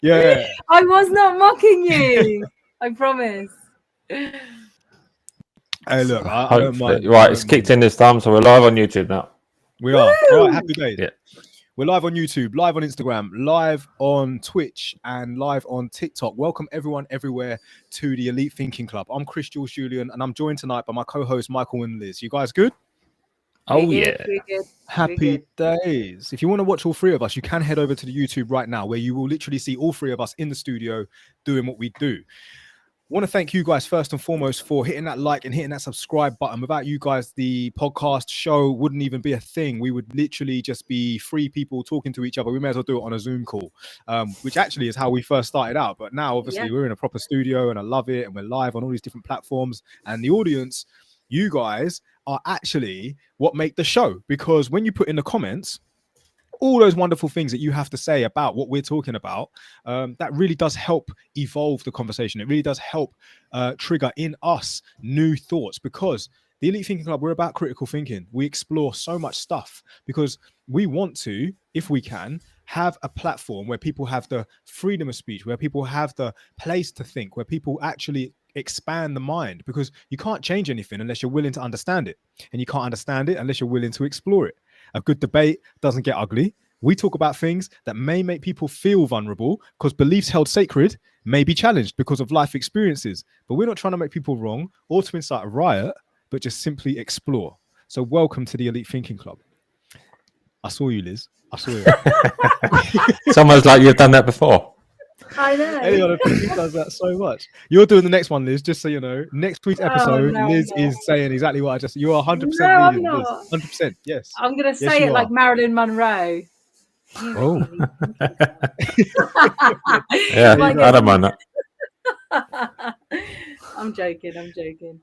Yeah. I was not mocking you. I promise. Hey, look, I don't mind. Right, it's kicked in this time, so we're live on YouTube now. We are. Woo! All right, happy days. Yeah. We're live on YouTube, live on Instagram, live on Twitch, and live on TikTok. Welcome everyone everywhere to the Elite Thinking Club. I'm Jules, Julien, and I'm joined tonight by my co-host Michael and Liz. You guys good? Oh, We're yeah. good, we're good. Happy days. If you want to watch all three of us, you can head over to the YouTube right now, where you will literally see all three of us in the studio doing what we do. I want to thank you guys first and foremost for hitting that like and hitting that subscribe button. Without you guys, the podcast show wouldn't even be a thing. We would literally just be three people talking to each other. We may as well do it on a Zoom call, which actually is how we first started out. But now, obviously, we're in a proper studio and I love it. And we're live on all these different platforms. And the audience, you guys, are actually what make the show. Because when you put in the comments all those wonderful things that you have to say about what we're talking about, that really does help evolve the conversation. It really does help trigger in us new thoughts, because the Elite Thinking Club, we're about critical thinking. We explore so much stuff because we want to, if we can, have a platform where people have the freedom of speech, where people have the place to think, where people actually expand the mind, because you can't change anything unless you're willing to understand it, and you can't understand it unless you're willing to explore it. A good debate doesn't get ugly. We talk about things that may make people feel vulnerable, because beliefs held sacred may be challenged because of life experiences. But we're not trying to make people wrong or to incite a riot, but just simply explore. So welcome to the Elite Thinking Club. I saw you, Liz. I saw you. It's almost like you've done that before. I know. Anyone who does that so much. You're doing the next one, Liz, just so you know. Next week's episode, Liz is saying exactly what I just... You are 100% I'm leading, Liz. not. 100%, yes. I'm going to say it like Marilyn Monroe. Oh. Yeah, I don't mind that. I'm joking.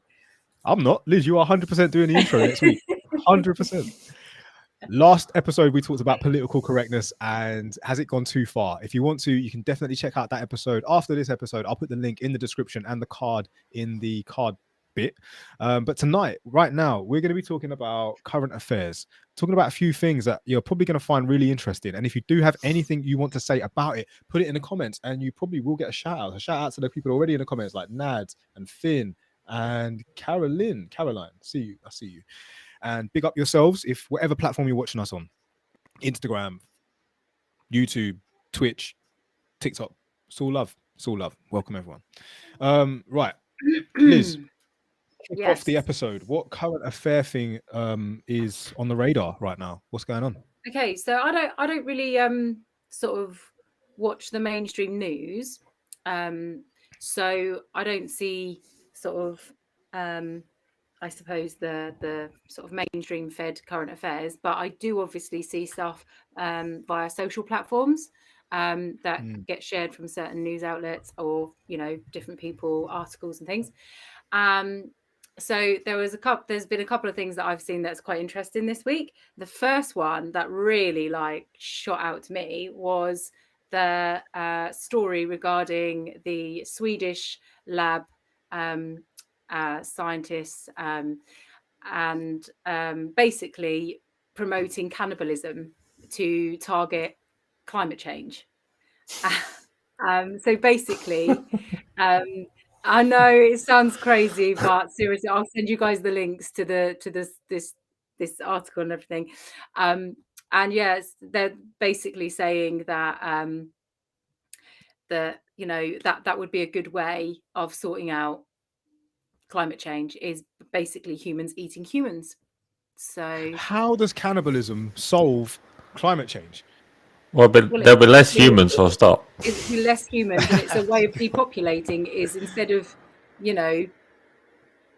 I'm not. Liz, you are 100% doing the intro next week. 100%. Last episode, we talked about political correctness and has it gone too far? If you want to, you can definitely check out that episode. After this episode, I'll put the link in the description and the card in the card bit. But tonight, right now, we're going to be talking about current affairs, talking about a few things that you're probably going to find really interesting. And if you do have anything you want to say about it, put it in the comments and you probably will get a shout out. A shout out to the people already in the comments, like Nads and Finn and Caroline. I see you. And big up yourselves if whatever platform you're watching us on, Instagram, YouTube, Twitch, TikTok. It's all love. Welcome everyone. Right, Liz, kick off the episode. What current affair thing is on the radar right now? What's going on? Okay, so I don't really sort of watch the mainstream news, so I don't see sort of I suppose the sort of mainstream fed current affairs, but I do obviously see stuff via social platforms that get shared from certain news outlets or, you know, different people, articles and things. So there's been a couple of things that I've seen that's quite interesting this week. The first one that really like shot out to me was the story regarding the Swedish lab scientists and basically promoting cannibalism to target climate change. So basically, I know it sounds crazy, but seriously, I'll send you guys the links to this article and everything. And yes, they're basically saying that that, you know, that would be a good way of sorting out climate change, is basically humans eating humans. So how does cannibalism solve climate change? Well, there'll be less humans for a start. It'll be less humans, and it's a way of depopulating. Is instead of, you know,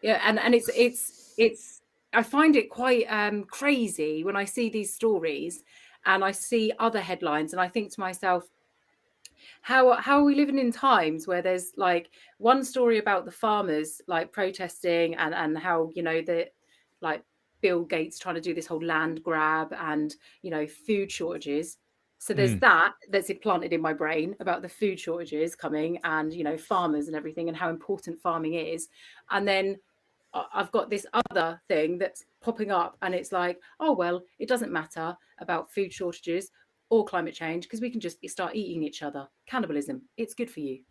yeah, and it's I find it quite crazy when I see these stories and I see other headlines, and I think to myself, how are we living in times where there's like one story about the farmers like protesting and how, you know, the like Bill Gates trying to do this whole land grab and, you know, food shortages. So there's that's implanted in my brain about the food shortages coming and, you know, farmers and everything and how important farming is. And then I've got this other thing that's popping up and it's like, oh, well, it doesn't matter about food shortages. or climate change because we can just start eating each other. Cannibalism, it's good for you.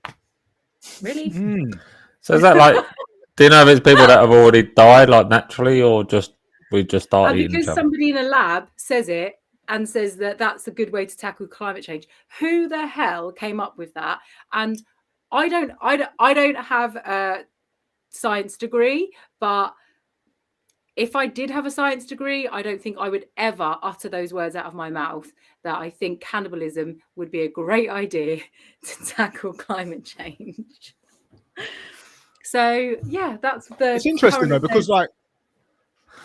Really? So is that like, do you know if it's people that have already died like naturally, or just we just start eating each Because other? somebody in a lab says it and says that that's a good way to tackle climate change. Who the hell came up with that? And I don't have a science degree, but if I did have a science degree, I don't think I would ever utter those words out of my mouth, that I think cannibalism would be a great idea to tackle climate change. So yeah, that's the. It's interesting though, because like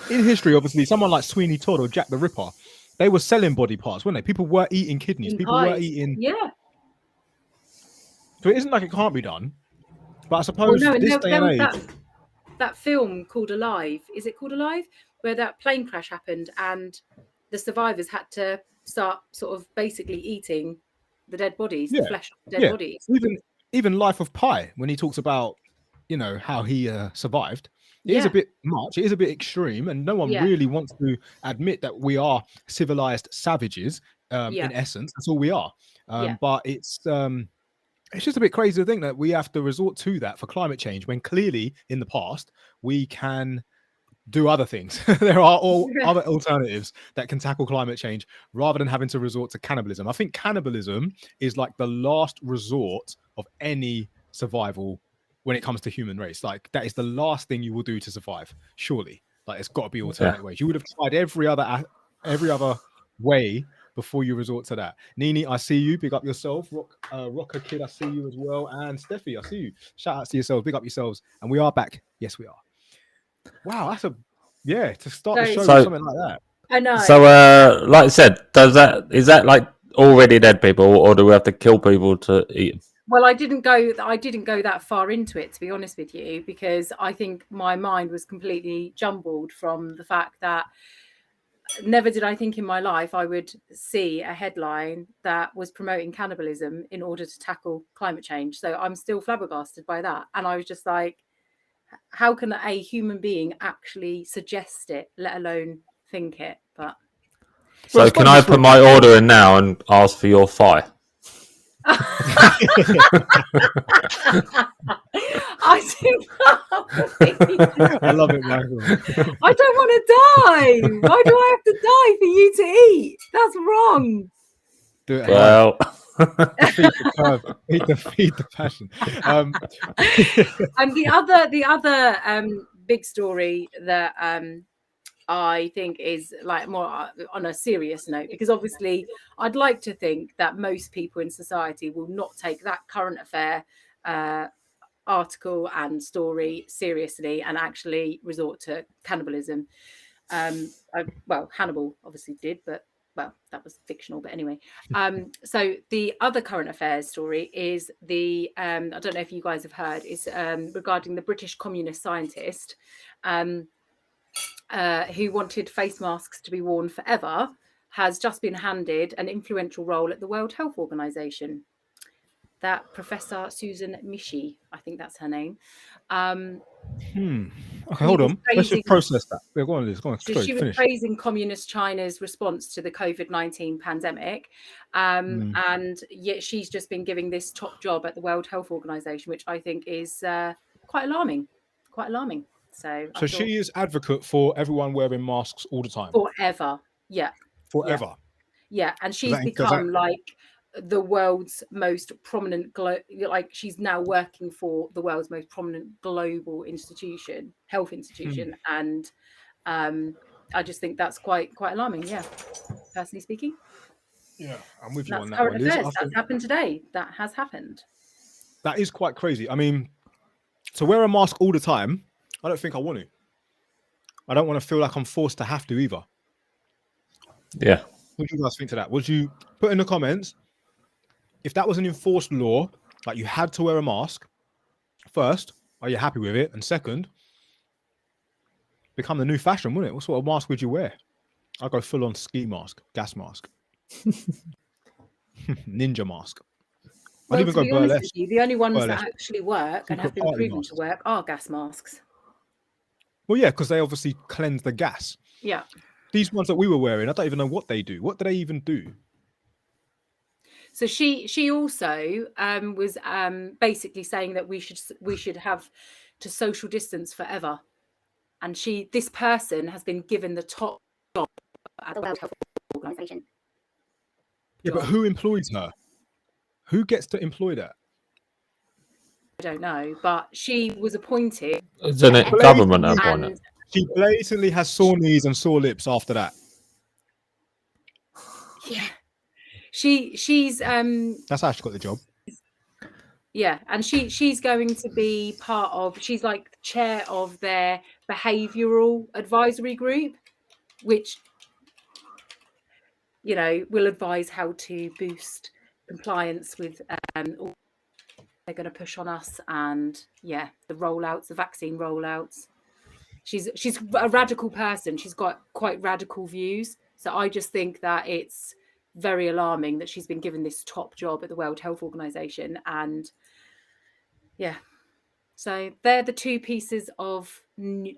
in history, obviously, someone like Sweeney Todd or Jack the Ripper, they were selling body parts, weren't they? People were eating kidneys. People were eating. Yeah. So it isn't like it can't be done. But I suppose this day and age. That film called Alive, is it called Alive? Where that plane crash happened and the survivors had to start sort of basically eating the dead bodies, the flesh of the dead bodies. Even Life of Pi, when he talks about, you know, how he survived, it is a bit much, it is a bit extreme, and no one really wants to admit that we are civilized savages in essence. That's all we are. But it's just a bit crazy to think that we have to resort to that for climate change when clearly in the past we can do other things. There are all other alternatives that can tackle climate change rather than having to resort to cannibalism. I think cannibalism is like the last resort of any survival when it comes to human race. Like that is the last thing you will do to survive, surely. Like it's got to be alternative ways. You would have tried every other way before you resort to that. Nini, I see you. Big up yourself. Rocker Kid, I see you as well. And Steffi, I see you. Shout out to yourselves. Big up yourselves. And we are back. Yes, we are. Wow, that's to start the show with something like that. I know. So, like I said, is that like already dead people, or do we have to kill people to eat them? Well, I didn't go that far into it, to be honest with you, because I think my mind was completely jumbled from the fact that never did I think in my life I would see a headline that was promoting cannibalism in order to tackle climate change. So I'm still flabbergasted by that. And I was just like, how can a human being actually suggest it, let alone think it? But so can I put my order in now and ask for your thigh? I love it, Michael. I don't want to die. Why do I have to die for you to eat? That's wrong. Do it. Well, feed the passion. And the other big story that I think is like more on a serious note, because obviously I'd like to think that most people in society will not take that current affair article and story seriously and actually resort to cannibalism. Well, Hannibal obviously did, but well, that was fictional. But anyway, so the other current affairs story is the I don't know if you guys have heard, is regarding the British communist scientist who wanted face masks to be worn forever, has just been handed an influential role at the World Health Organization. That Professor Susan Mishi, I think that's her name. Okay, hold on. Let's just process that. Yeah, go on, Liz. Go on. So she was praising communist China's response to the COVID-19 pandemic. And yet she's just been giving this top job at the World Health Organization, which I think is quite alarming. Quite alarming. So she is advocate for everyone wearing masks all the time. Forever. Yeah. Forever. Yeah. And she's become like the world's most prominent like she's now working for the world's most prominent global institution, health institution. And I just think that's quite alarming, personally speaking. Yeah, I'm with you on that current one. affairs. That's happened today. That has happened. That is quite crazy. I mean, to wear a mask all the time, I don't think I want to. I don't want to feel like I'm forced to have to either. Yeah. What do you guys think to that? Would you put in the comments if that was an enforced law, like you had to wear a mask? First, are you happy with it? And second, become the new fashion, wouldn't it? What sort of mask would you wear? I'll go full on ski mask, gas mask, ninja mask. Well, to be honest with you, the only ones that actually work and have been proven to work are gas masks. Well, yeah, because they obviously cleanse the gas. Yeah. These ones that we were wearing, I don't even know what they do. What do they even do? So she also was basically saying that we should have to social distance forever, and this person has been given the top job at the World Health Organization. Yeah, but who employs her? Who gets to employ that? I don't know, but she was appointed. Isn't it government appointed? She blatantly has sore knees and sore lips after that. Yeah, she's That's how she got the job. Yeah, and she's going to be part of. She's like the chair of their behavioural advisory group, which will advise how to boost compliance with all they're going to push on us, and the rollouts, the vaccine rollouts. She's a radical person. She's got quite radical views. So I just think that it's very alarming that she's been given this top job at the World Health Organization. And so they're the two pieces of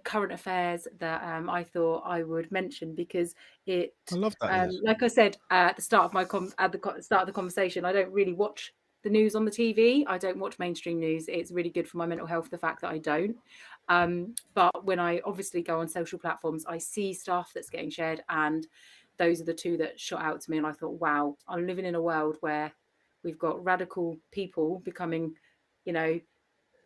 current affairs that I thought I would mention, because I love that. Like I said at the start of start of the conversation, I don't really watch the news on the TV. I don't watch mainstream news. It's really good for my mental health, the fact that I don't. But when I obviously go on social platforms, I see stuff that's getting shared, and those are the two that shot out to me. And I thought, wow, I'm living in a world where we've got radical people becoming,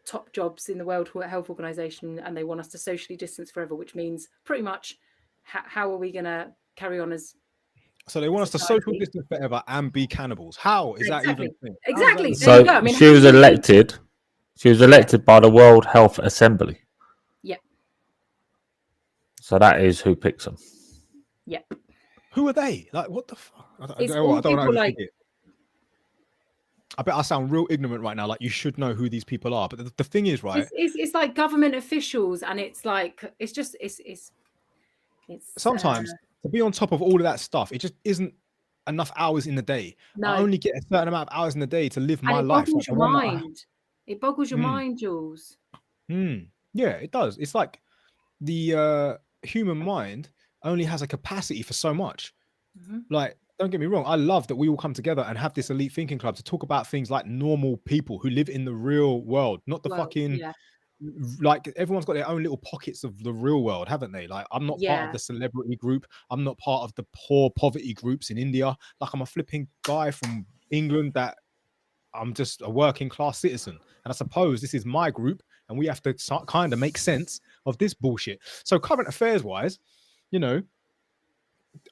top jobs in the World Health Organization, and they want us to socially distance forever, which means pretty much how are we going to carry on as so they want us to social distance forever and be cannibals. How is that even a thing? Exactly. So she was elected. She was elected by the World Health Assembly. Yep. So that is who picks them. Yep. Who are they? Like, what the fuck? I don't know. I bet I sound real ignorant right now. Like, you should know who these people are. But the thing is, right? It's like government officials, and it's like it's sometimes to be on top of all of that stuff, it just isn't enough hours in the day. No. I only get a certain amount of hours in the day to live my life. Boggles your mind. It boggles your mind, Jules. Yeah, it does. It's like the human mind only has a capacity for so much. Like, don't get me wrong, I love that we all come together and have this elite thinking club to talk about things like normal people who live in the real world, not the fucking like everyone's got their own little pockets of the real world, haven't they? Like, I'm not part of the celebrity group. I'm not part of the poor poverty groups in India. Like, I'm a flipping guy from England that I'm just a working class citizen. And I suppose this is my group, and we have to kind of make sense of this bullshit. So current affairs wise,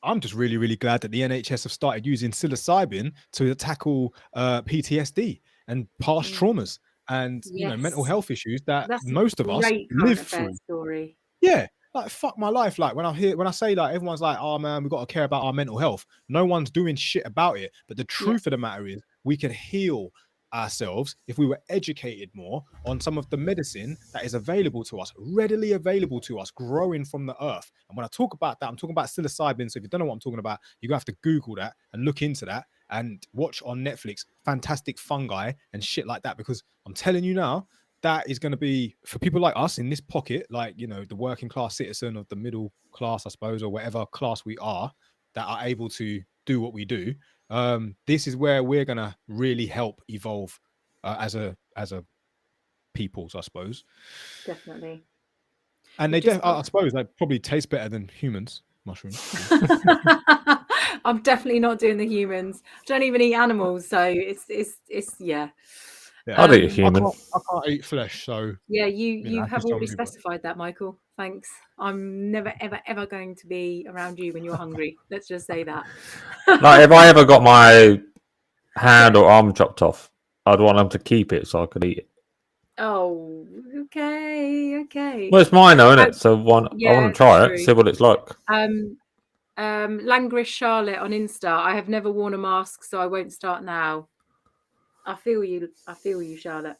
I'm just really, really glad that the NHS have started using psilocybin to tackle PTSD and past traumas and mental health issues that most of us live through. Story. Yeah, like, fuck my life. Like, when I say, like, everyone's like, oh man, we've got to care about our mental health. No one's doing shit about it. But the truth of the matter is, we could heal ourselves if we were educated more on some of the medicine that is available to us, readily available to us, growing from the earth. And when I talk about that, I'm talking about psilocybin. So if you don't know what I'm talking about, you're gonna have to Google that and look into that and watch on Netflix fantastic fungi and shit like that, because I'm telling you now, that is going to be for people like us in this pocket, like, the working class citizen of the middle class, I suppose, or whatever class we are, that are able to do what we do. This is where we're gonna really help evolve as a peoples, I suppose. Definitely. And I suppose they probably taste better than humans, mushrooms. I'm definitely not doing the humans. I don't even eat animals, so it's I'd eat a human. I can't eat flesh, so you have already specified that, Michael. Thanks. I'm never ever going to be around you when you're hungry. Let's just say that. Like, if I ever got my hand or arm chopped off, I'd want them to keep it so I could eat it. Oh, okay. Well, it's mine, though, isn't it? So I want to try it, see what it's like. Langrish Charlotte on Insta. I have never worn a mask, so I won't start now. I feel you, Charlotte.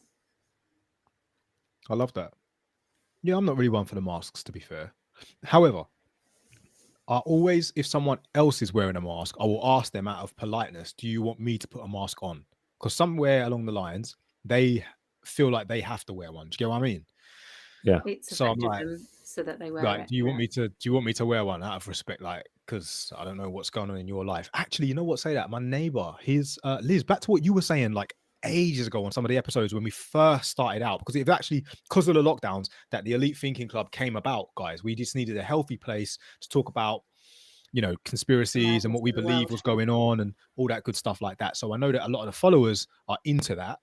I love that. Yeah, I'm not really one for the masks, to be fair. However, I always, if someone else is wearing a mask, I will ask them out of politeness, do you want me to put a mask on? Because somewhere along the lines, they feel like they have to wear one. Do you get what I mean? Yeah. It's so I'm like, them so that they wear it. Do you want me to wear one out of respect? Like, because I don't know what's going on in your life. Actually, you know what? Say that. My neighbor, his Liz, back to what you were saying like ages ago on some of the episodes when we first started out, because it actually, because of the lockdowns, that the Elite Thinking Club came about, guys. We just needed a healthy place to talk about, you know, conspiracies and what we believe was going on and all that good stuff like that. So I know that a lot of the followers are into that.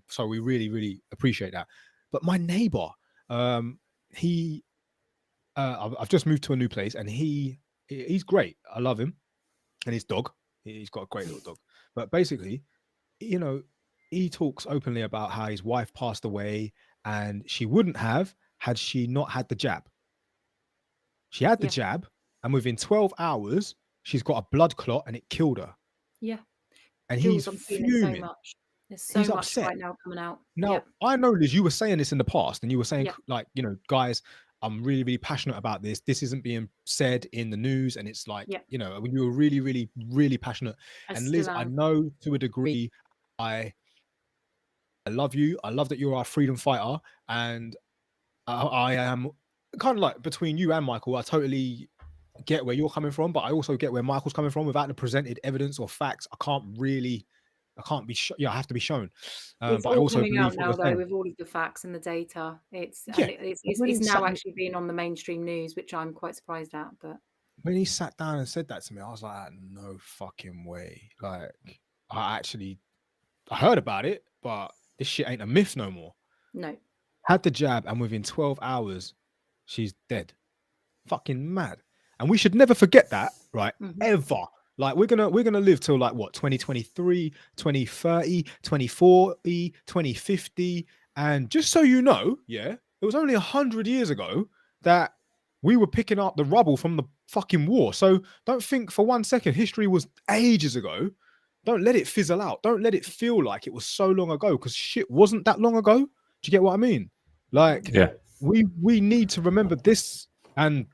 So we really, really appreciate that. But my neighbor, he, I've just moved to a new place, and he's great. I love him, and his dog. He's got a great little dog. But basically, you know, he talks openly about how his wife passed away, and she wouldn't have had she not had the jab. She had the jab, and within 12 hours, she's got a blood clot, and it killed her. Yeah. And Jules, he's I'm feeling so fuming. much. There's so He's much upset right now coming out. now. I know, Liz, you were saying this in the past, and you were saying like, you know, guys, I'm really, really passionate about this. This isn't being said in the news, and it's like, you know, when you were really, really, really passionate. And Liz, I know to a degree, I love you. I love that you're our freedom fighter, and I am kind of like between you and Michael. I totally get where you're coming from, but I also get where Michael's coming from. Without the presented evidence or facts, I can't be I have to be shown. It's but I all also coming out believe now, though, with all of the facts and the data. It's now actually being on the mainstream news, which I'm quite surprised at. But when he sat down and said that to me, I was like, no fucking way. Like, I heard about it, but this shit ain't a myth no more. No. Had the jab, and within 12 hours, she's dead. Fucking mad. And we should never forget that, right? Ever. Like, we're gonna live till like what, 2023, 2030, 2040, 2050. And just so you know, it was only 100 years ago that we were picking up the rubble from the fucking war. So don't think for 1 second history was ages ago. Don't let it fizzle out. Don't let it feel like it was so long ago, because shit wasn't that long ago. Do you get what I mean? Like, we need to remember this, and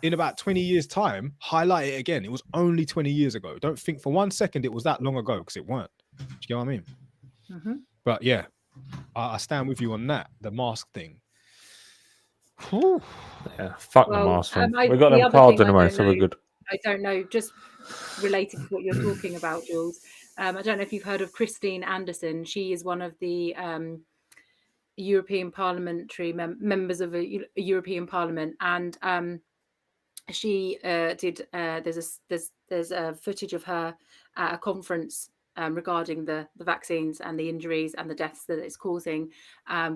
in about 20 years' time, highlight it again. It was only 20 years ago. Don't think for 1 second it was that long ago, because it weren't. Do you get what I mean? But yeah, I stand with you on that. The mask thing. Whew. Yeah, fuck the mask thing. We got them cards anyway, so we're good. I don't know, just related to what you're talking about, Jules. I don't know if you've heard of Christine Anderson. She is one of the European parliamentary members of a European Parliament, and she did. There's a footage of her at a conference regarding the vaccines and the injuries and the deaths that it's causing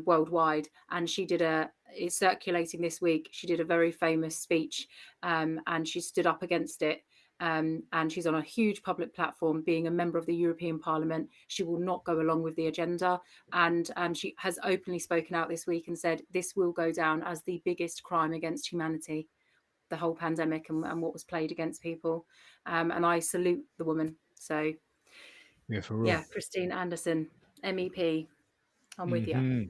worldwide. And she did it's circulating this week. She did a very famous speech, and she stood up against it. And she's on a huge public platform, being a member of the European Parliament. She will not go along with the agenda. And she has openly spoken out this week and said this will go down as the biggest crime against humanity, the whole pandemic and what was played against people. And I salute the woman. So, for real. Yeah, Christine Anderson, MEP. I'm with you.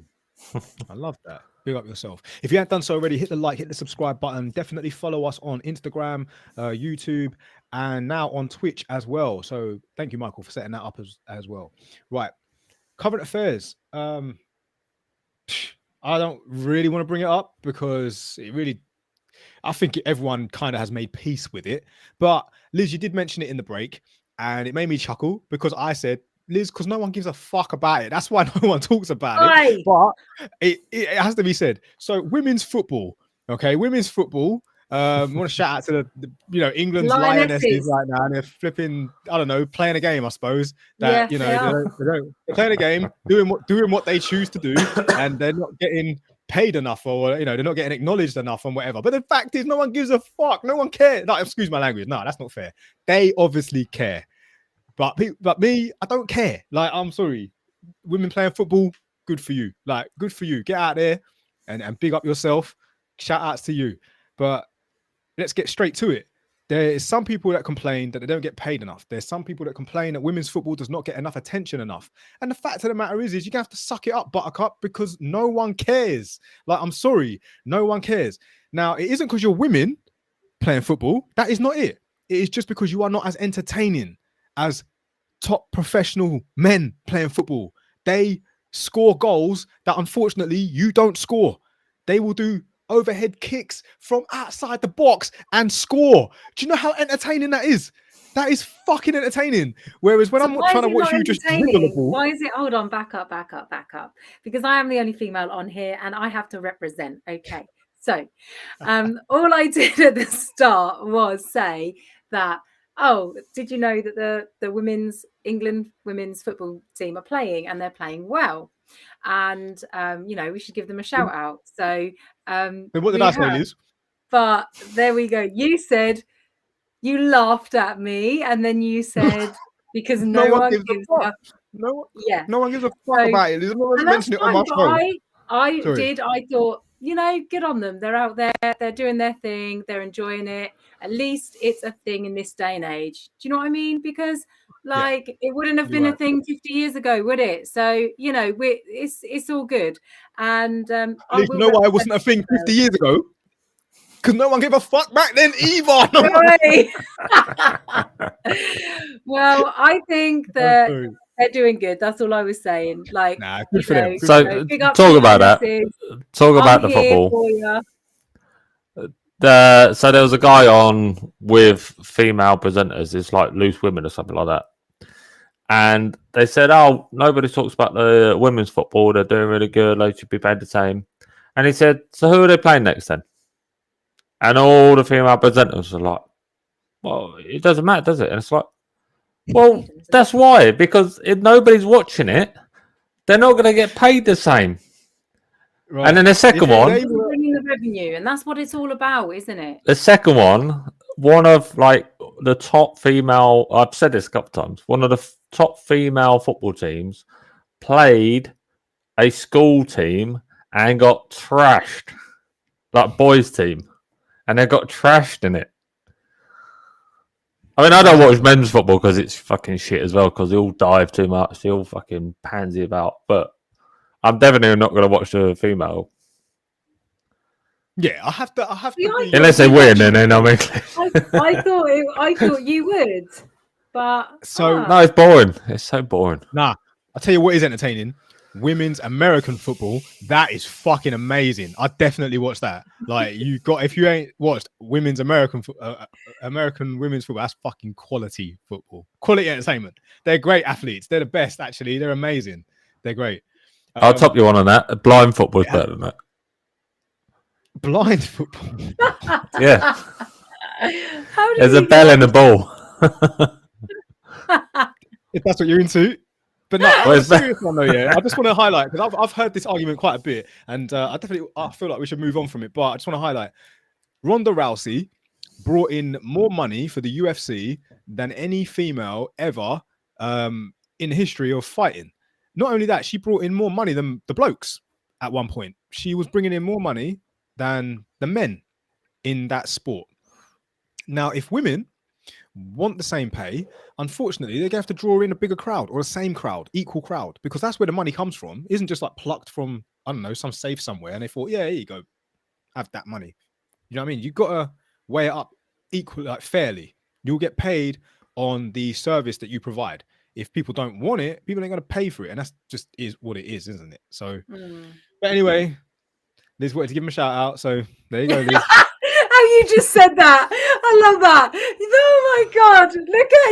I love that. Big up yourself. If you haven't done so already, hit the like, hit the subscribe button. Definitely follow us on Instagram, YouTube, and now on Twitch as well. So thank you, Michael, for setting that up as well. Right. Current affairs. I don't really want to bring it up because I think everyone kind of has made peace with it. But Liz, you did mention it in the break, and it made me chuckle because I said, Liz, because no one gives a fuck about it. That's why no one talks about it. But it has to be said. So women's football, okay? Women's football. I want to shout out to the England's Lionesses right now. And they're flipping, I don't know, playing a game, I suppose. That they're playing a game, doing what they choose to do, and they're not getting paid enough, or they're not getting acknowledged enough and whatever. But the fact is, no one gives a fuck. No one cares. No, excuse my language. No, that's not fair. They obviously care. But me, I don't care. Like, I'm sorry. Women playing football, good for you. Like, good for you. Get out there and big up yourself. Shout outs to you. But let's get straight to it. There is some people that complain that they don't get paid enough. There's some people that complain that women's football does not get enough attention enough. And the fact of the matter is you're going to have to suck it up, buttercup, because no one cares. Like, I'm sorry. No one cares. Now, it isn't because you're women playing football. That is not it. It is just because you are not as entertaining as top professional men playing football. They score goals that unfortunately you don't score. They will do overhead kicks from outside the box and score. Do you know how entertaining that is? That is fucking entertaining. Whereas when So I'm why trying is to it watch not you just dribble the entertaining? ball, Why is it? Hold on, back up. Because I am the only female on here, and I have to represent. Okay, so all I did at the start was say that. Oh, did you know that the England women's football team are playing, and they're playing well, and you know, we should give them a shout out. So then what did we I say, have, Liz? but there we go. You said. You laughed at me, and then you said because No no one one gives gives a fuck. a yeah. No one gives a fuck So, about it. Liz. No one's and that's mentioned it on fine. my But show. I Sorry. did. I thought, you know, good on them. They're out there. They're doing their thing. They're enjoying it. At least it's a thing in this day and age. Do you know what I mean? Because like it wouldn't have been a thing 50 years ago, would it? So you know, it's all good. And I Liz, will. you know why it wasn't a thing 50 years ago? Because no one gave a fuck back then either. No Well, I think that they're doing good. That's all I was saying. Like, nah, good for you them. know, Good So for them. big up talk the about that. Ionesses. Talk about I'm the here football. for you. So there was a guy on with female presenters. It's like Loose Women or something like that. And they said, "Oh, nobody talks about the women's football. They're doing really good. They should be paid the same." And he said, "So who are they playing next then?" And all the female presenters are like, "Well, it doesn't matter, does it?" And it's like, well, that's why, because if nobody's watching it, they're not going to get paid the same. Right. And then the second one, bringing the revenue, and that's what it's all about, isn't it? The second one of like the top female. I've said this a couple of times. One of the top female football teams played a school team and got trashed, like boys team, and they got trashed in it. I mean, I don't watch men's football because it's fucking shit as well. Because they all dive too much, they all fucking pansy about. But I'm definitely not going to watch the female. Yeah, I have to. Unless they win, and then I'm English. I thought you would, but no, it's boring. It's so boring. Nah, I'll tell you what is entertaining. Women's American football, that is fucking amazing. I definitely watch that. Like if you ain't watched women's American women's football, that's fucking quality football, quality entertainment. They're great athletes. They're the best, actually. They're amazing. They're great. I'll top you on that. Blind football is better than that. Blind football. Yeah. There's a bell in the ball. If that's what you're into. But no, on a serious one though, yeah. I just want to highlight, because I've heard this argument quite a bit, and I feel like we should move on from it. But I just want to highlight, Ronda Rousey brought in more money for the UFC than any female ever in the history of fighting. Not only that, she brought in more money than the blokes at one point. She was bringing in more money than the men in that sport. Now, if women want the same pay, unfortunately, they're going to have to draw in a bigger crowd, or the same crowd, equal crowd, because that's where the money comes from. It isn't just like plucked from, I don't know, some safe somewhere, and they thought, yeah, here you go, have that money. You know what I mean? You've got to weigh it up equally, like fairly. You'll get paid on the service that you provide. If people don't want it, people ain't going to pay for it, and that's just is what it is, isn't it? So, but anyway, Liz wanted to give him a shout out, so there you go, Liz. How you just said that. I love that. Oh my God. Look at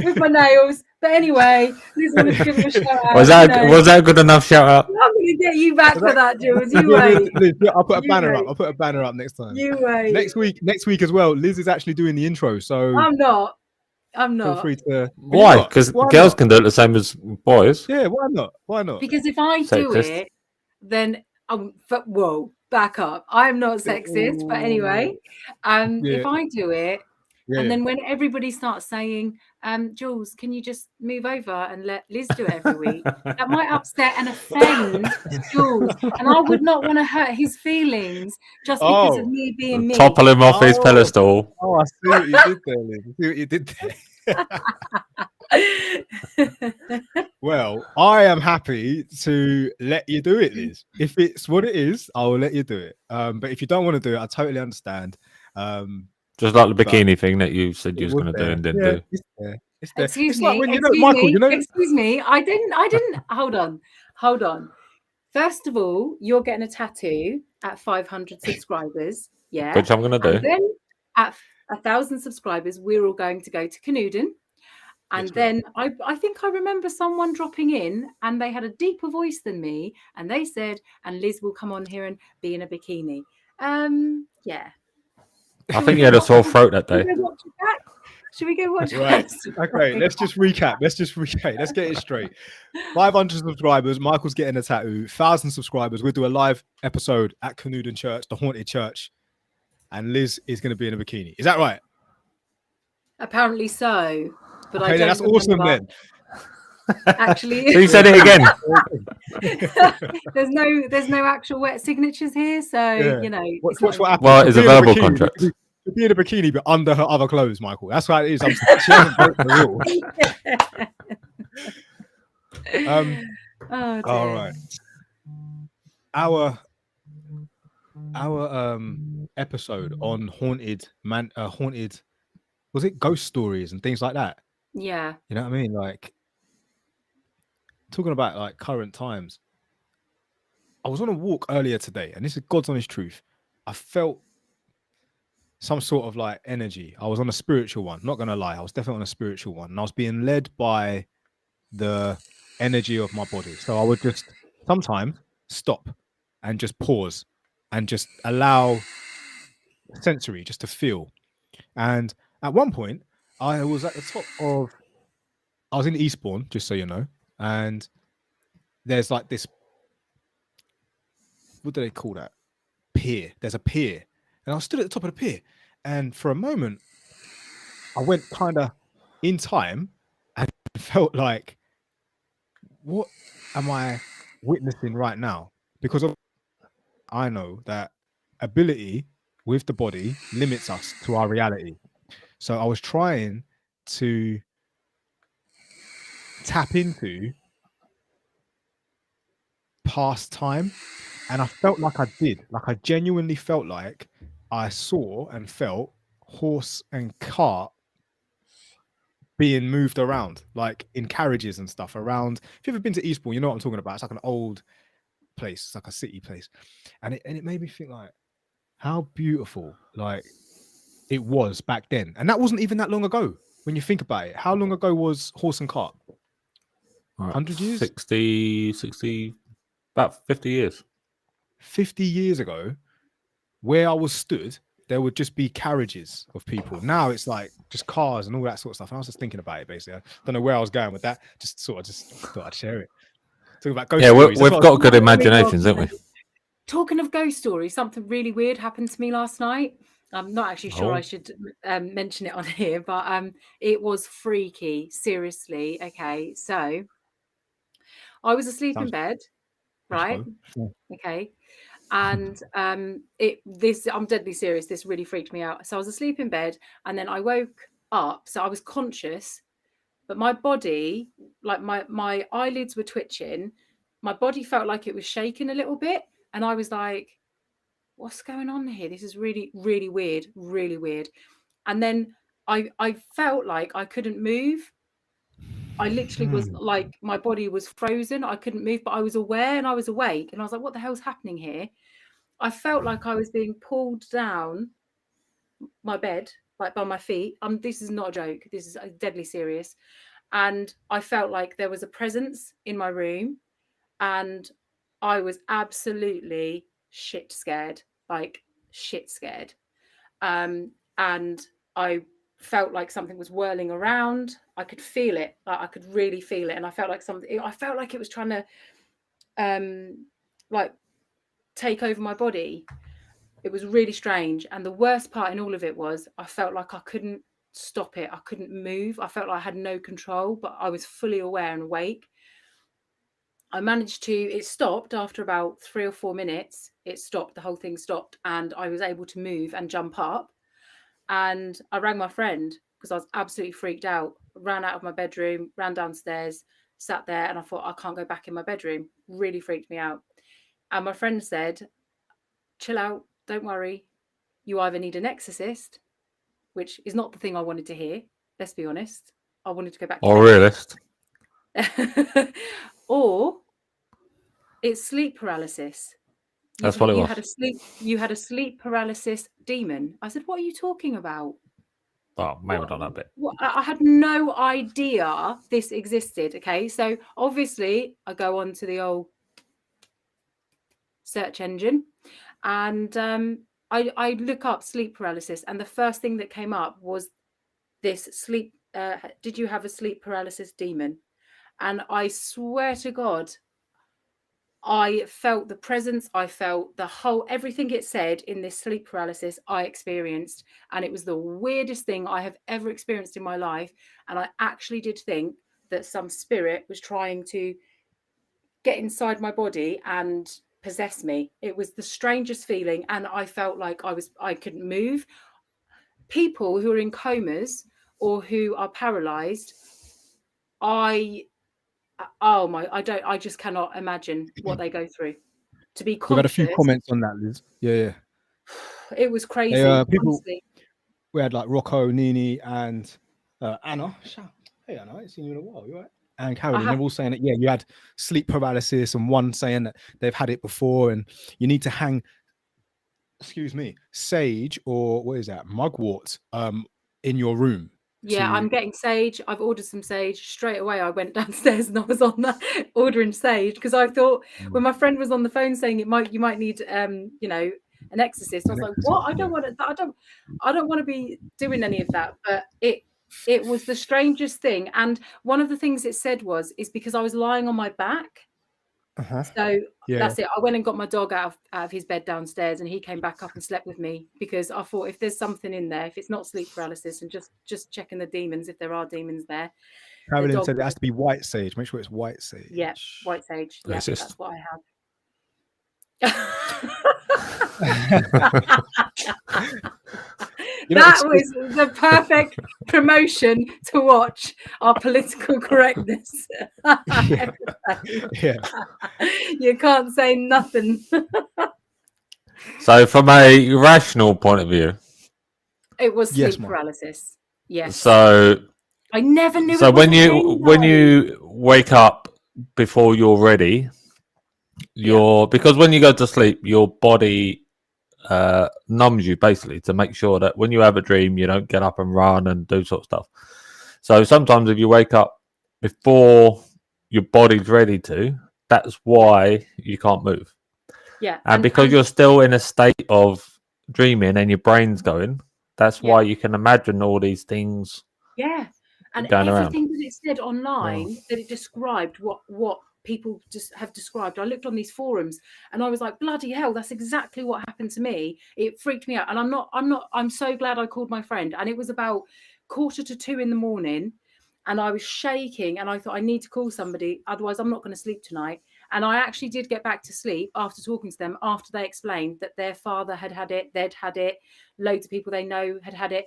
you with my nails. But anyway, Liz wanted to give him a shout out. Was that a good enough shout out? I'm going to get you back for that, Jules. You wait. Liz, I'll put a banner up. I'll put a banner up next time. You wait. Next week as well, Liz is actually doing the intro, so I'm not. Feel free to. Why? Because girls can do it the same as boys. Yeah, why not? Why not? Because if I do it, then whoa, back up. I'm not sexist, but anyway, if I do it, and then when everybody starts saying, Jules, can you just move over and let Liz do it every week? That might upset and offend Jules, and I would not want to hurt his feelings just because of me being me. Topple him off his pedestal. Oh, I see what you did there, Liz. I see what you did there. Well, I am happy to let you do it, Liz. If it's what it is, I will let you do it. But if you don't want to do it, I totally understand. Just like the bikini thing that you said you was going to do and didn't do. It's there. It's there. Excuse it's me. like when, Michael, excuse me. I didn't. Hold on. First of all, you're getting a tattoo at 500 subscribers. Yeah. Which I'm going to do. And then at 1,000 subscribers, we're all going to go to Canooden. And then I think I remember someone dropping in and they had a deeper voice than me. And they said, and Liz will come on here and be in a bikini. Yeah. I think you had a sore throat that day. Should we go watch Right. that? Okay, let's just recap. Let's get it straight. 500 subscribers, Michael's getting a tattoo. 1,000 subscribers, we'll do a live episode at Canooden Church, the haunted church. And Liz is going to be in a bikini. Is that right? Apparently so. But Okay, I don't that's awesome remember. then. Actually, So you said it again. there's no actual wet signatures here, so you know. Watch what happens. Well, it's a She'll be in verbal bikini, contract. She'll be in a bikini, but under her other clothes, Michael. That's how it is. She hasn't broken the rule. Oh, dear. All right. Our episode on haunted, was it ghost stories and things like that? Yeah. You know what I mean? Like talking about like current times. I was on a walk earlier today, and this is God's honest truth. I felt some sort of like energy. I was on a spiritual one, not gonna lie. I was definitely on a spiritual one, and I was being led by the energy of my body. So I would just sometimes stop and just pause and just allow sensory just to feel. And at one point, I was at the top of, I was in Eastbourne, just so you know, and there's like this, what do they call that? Pier. There's a pier. And I stood at the top of the pier. And for a moment, I went kind of in time and felt like, what am I witnessing right now? Because I know that ability with the body limits us to our reality. So I was trying to tap into past time, and I felt like I did. Like I genuinely felt like I saw and felt horse and cart being moved around, like in carriages and stuff around. If you've ever been to Eastbourne, you know what I'm talking about. It's like an old place, it's like a city place, and it made me think like how beautiful like it was back then. And that wasn't even that long ago when you think about it. How long ago was horse and cart? 100 years? 60, about 50 years. 50 years ago, where I was stood, there would just be carriages of people. Now it's like just cars and all that sort of stuff. And I was just thinking about it basically. I don't know where I was going with that. Just thought I'd share it. Talking about ghost stories. We've got good imaginations, haven't we? Talking of ghost stories, something really weird happened to me last night. I'm not actually sure I should mention it on here, but it was freaky. Seriously. Okay, so I was asleep in bed, right? Okay, and I'm deadly serious. This really freaked me out. So I was asleep in bed, and then I woke up. So I was conscious, but my body, like my eyelids were twitching. My body felt like it was shaking a little bit, and I was like, what's going on here? This is really, really weird, really weird. And then I felt like I couldn't move. I literally was like, my body was frozen. I couldn't move, but I was aware and I was awake. And I was like, what the hell's happening here? I felt like I was being pulled down my bed, like by my feet. This is not a joke. This is deadly serious. And I felt like there was a presence in my room, and I was absolutely shit scared. And I felt like something was whirling around. I could feel it. Like I could really feel it. And I felt like it was trying to like take over my body. It was really strange. And the worst part in all of it was I felt like I couldn't stop it. I couldn't move. I felt like I had no control, but I was fully aware and awake. It stopped after about 3 or 4 minutes. It stopped, the whole thing stopped, and I was able to move and jump up. And I rang my friend because I was absolutely freaked out. Ran out of my bedroom, ran downstairs, sat there, and I thought, I can't go back in my bedroom. Really freaked me out. And my friend said, chill out, don't worry. You either need an exorcist, which is not the thing I wanted to hear. Let's be honest. I wanted to go back to or realist. or It's sleep paralysis. That's what it was. You had a sleep paralysis demon. I said, what are you talking about? Oh, maybe not that bit. I had no idea this existed. Okay, so obviously I go on to the old search engine, and I look up sleep paralysis, and the first thing that came up was this sleep. Did you have a sleep paralysis demon? And I swear to God, I felt the presence, I felt the whole, everything it said in this sleep paralysis I experienced. And it was the weirdest thing I have ever experienced in my life. And I actually did think that some spirit was trying to get inside my body and possess me. It was the strangest feeling. And I felt like I couldn't move. People who are in comas or who are paralyzed, I just cannot imagine what they go through. To be conscious. We've had a few comments on that, Liz. Yeah. It was crazy. People, honestly. We had like Rocco, Nini, and Anna. Hey, Anna, I ain't seen you in a while. You all right? And Carolyn, they're all saying that, yeah, you had sleep paralysis, and one saying that they've had it before, and you need to hang, sage or what is that, mugwort, in your room. Yeah, I'm getting sage. I've ordered some sage straight away. I went downstairs and I was on that ordering sage because I thought when my friend was on the phone saying you might need an exorcist. I was like, what? I don't want to be doing any of that. But it was the strangest thing. And one of the things it said is because I was lying on my back. So that's it. I went and got my dog out of his bed downstairs, and he came back up and slept with me because I thought if there's something in there, if it's not sleep paralysis, and just checking the demons if there are demons there. Carolyn said it has to be white sage. Make sure it's white sage. Yeah, white sage. Yeah, that's what I have. That was the perfect promotion to watch our political correctness. Yeah. You can't say nothing. So from a rational point of view, it was sleep paralysis. Yes. So I never knew. So when you wake up before you're ready, because when you go to sleep, your body numbs you basically to make sure that when you have a dream, you don't get up and run and do sort of stuff. So sometimes if you wake up before your body's ready to, that's why you can't move. Yeah. And because you're still in a state of dreaming and your brain's going, that's why you can imagine all these things. Yeah. And going everything around. that it said online, that it described what people just have described. I looked on these forums and I was like, bloody hell, that's exactly what happened to me. It freaked me out. And I'm so glad I called my friend. And it was about 1:45 a.m. and I was shaking and I thought I need to call somebody. Otherwise I'm not going to sleep tonight. And I actually did get back to sleep after talking to them, after they explained that their father had it, they'd had it, loads of people they know had had it.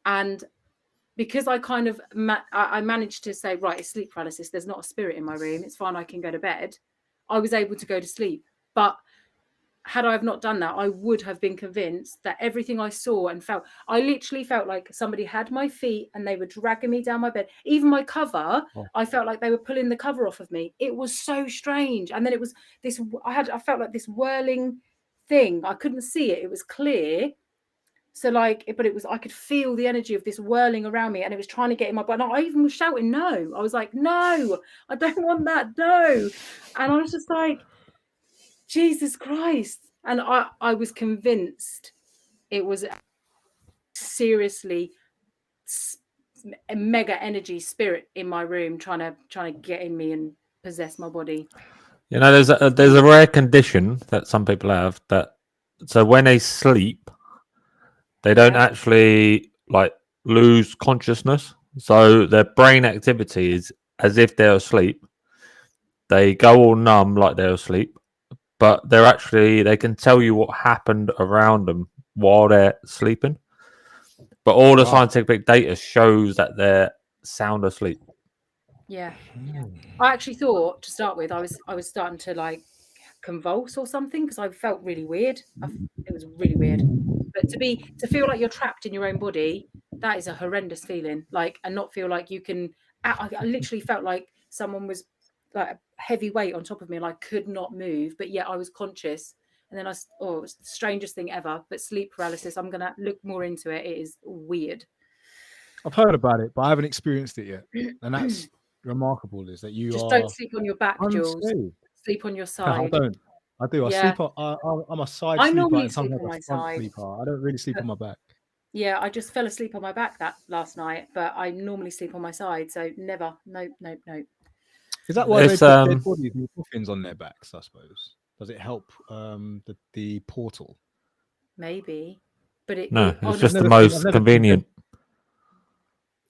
And because I kind of, I managed to say, right, it's sleep paralysis. There's not a spirit in my room. It's fine. I can go to bed. I was able to go to sleep. But had I have not done that, I would have been convinced that everything I saw and felt, I literally felt like somebody had my feet and they were dragging me down my bed. Even my cover, I felt like they were pulling the cover off of me. It was so strange. And then it was this, I felt like this whirling thing. I couldn't see it. It was clear. So but it was, I could feel the energy of this whirling around me and it was trying to get in my body. I even was shouting, no. I was like, no, I don't want that. No. And I was just like, Jesus Christ. And I was convinced it was seriously a mega energy spirit in my room trying to get in me and possess my body. You know, there's a rare condition that some people have so when they sleep, they don't actually lose consciousness. So their brain activity is as if they're asleep. They go all numb like they're asleep, but they can tell you what happened around them while they're sleeping. But all the scientific data shows that they're sound asleep. Yeah. I actually thought to start with, I was starting to convulse or something because I felt really weird. It was really weird. But to feel like you're trapped in your own body, that is a horrendous feeling. And not feel like you can. I literally felt like someone was like a heavy weight on top of me, and I could not move, but yet I was conscious. And then it was the strangest thing ever. But sleep paralysis, I'm gonna look more into it. It is weird. I've heard about it, but I haven't experienced it yet, and that's remarkable. Is that you Just are don't sleep on your back, Jules. unscathed? Sleep on your I side. don't. I do. I Yeah. sleep on. I'm a side I sleeper normally and sleep sometimes on a my front side. sleeper. I don't really sleep on my back. Yeah, I just fell asleep on my back that last night, but I normally sleep on my side. So never. Nope. Is that why they It's put dead bodies with coffins on their backs? I suppose. Does it help the portal? Maybe, but it no, it's honestly, just the never seen- I've most never seen convenient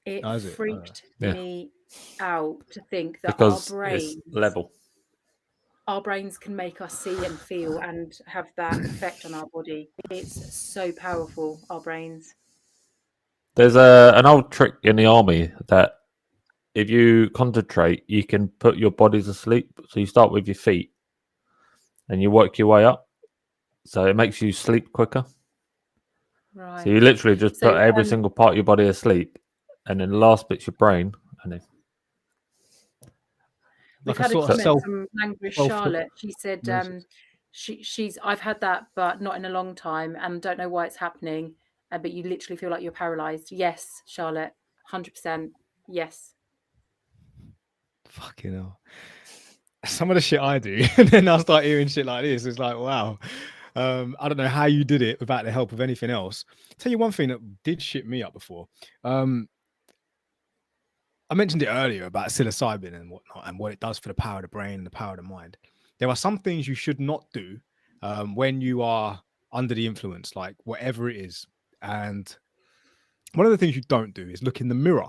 it Oh, is it? freaked Yeah. me out to think that because it's level. our brains can make us see and feel and have that effect on our body. It's so powerful, our brains. There's an old trick in the army that if you concentrate, you can put your body to sleep. So you start with your feet and you work your way up. So it makes you sleep quicker. Right. So you literally just So, put every single part of your body asleep, and then the last bit's your brain, and then We've Like a had a sort of comment from Language self- Charlotte. She said hypnosis. she's I've had that, but not in a long time, and don't know why it's happening. But you literally feel like you're paralyzed. Yes, Charlotte, 100%. Yes. Fucking hell. Some of the shit I do, and then I'll start hearing shit like this. It's like, wow. I don't know how you did it without the help of anything else. Tell you one thing that did shit me up before. I mentioned it earlier about psilocybin and whatnot, and what it does for the power of the brain and the power of the mind. There are some things you should not do when you are under the influence, like whatever it is. And one of the things you don't do is look in the mirror.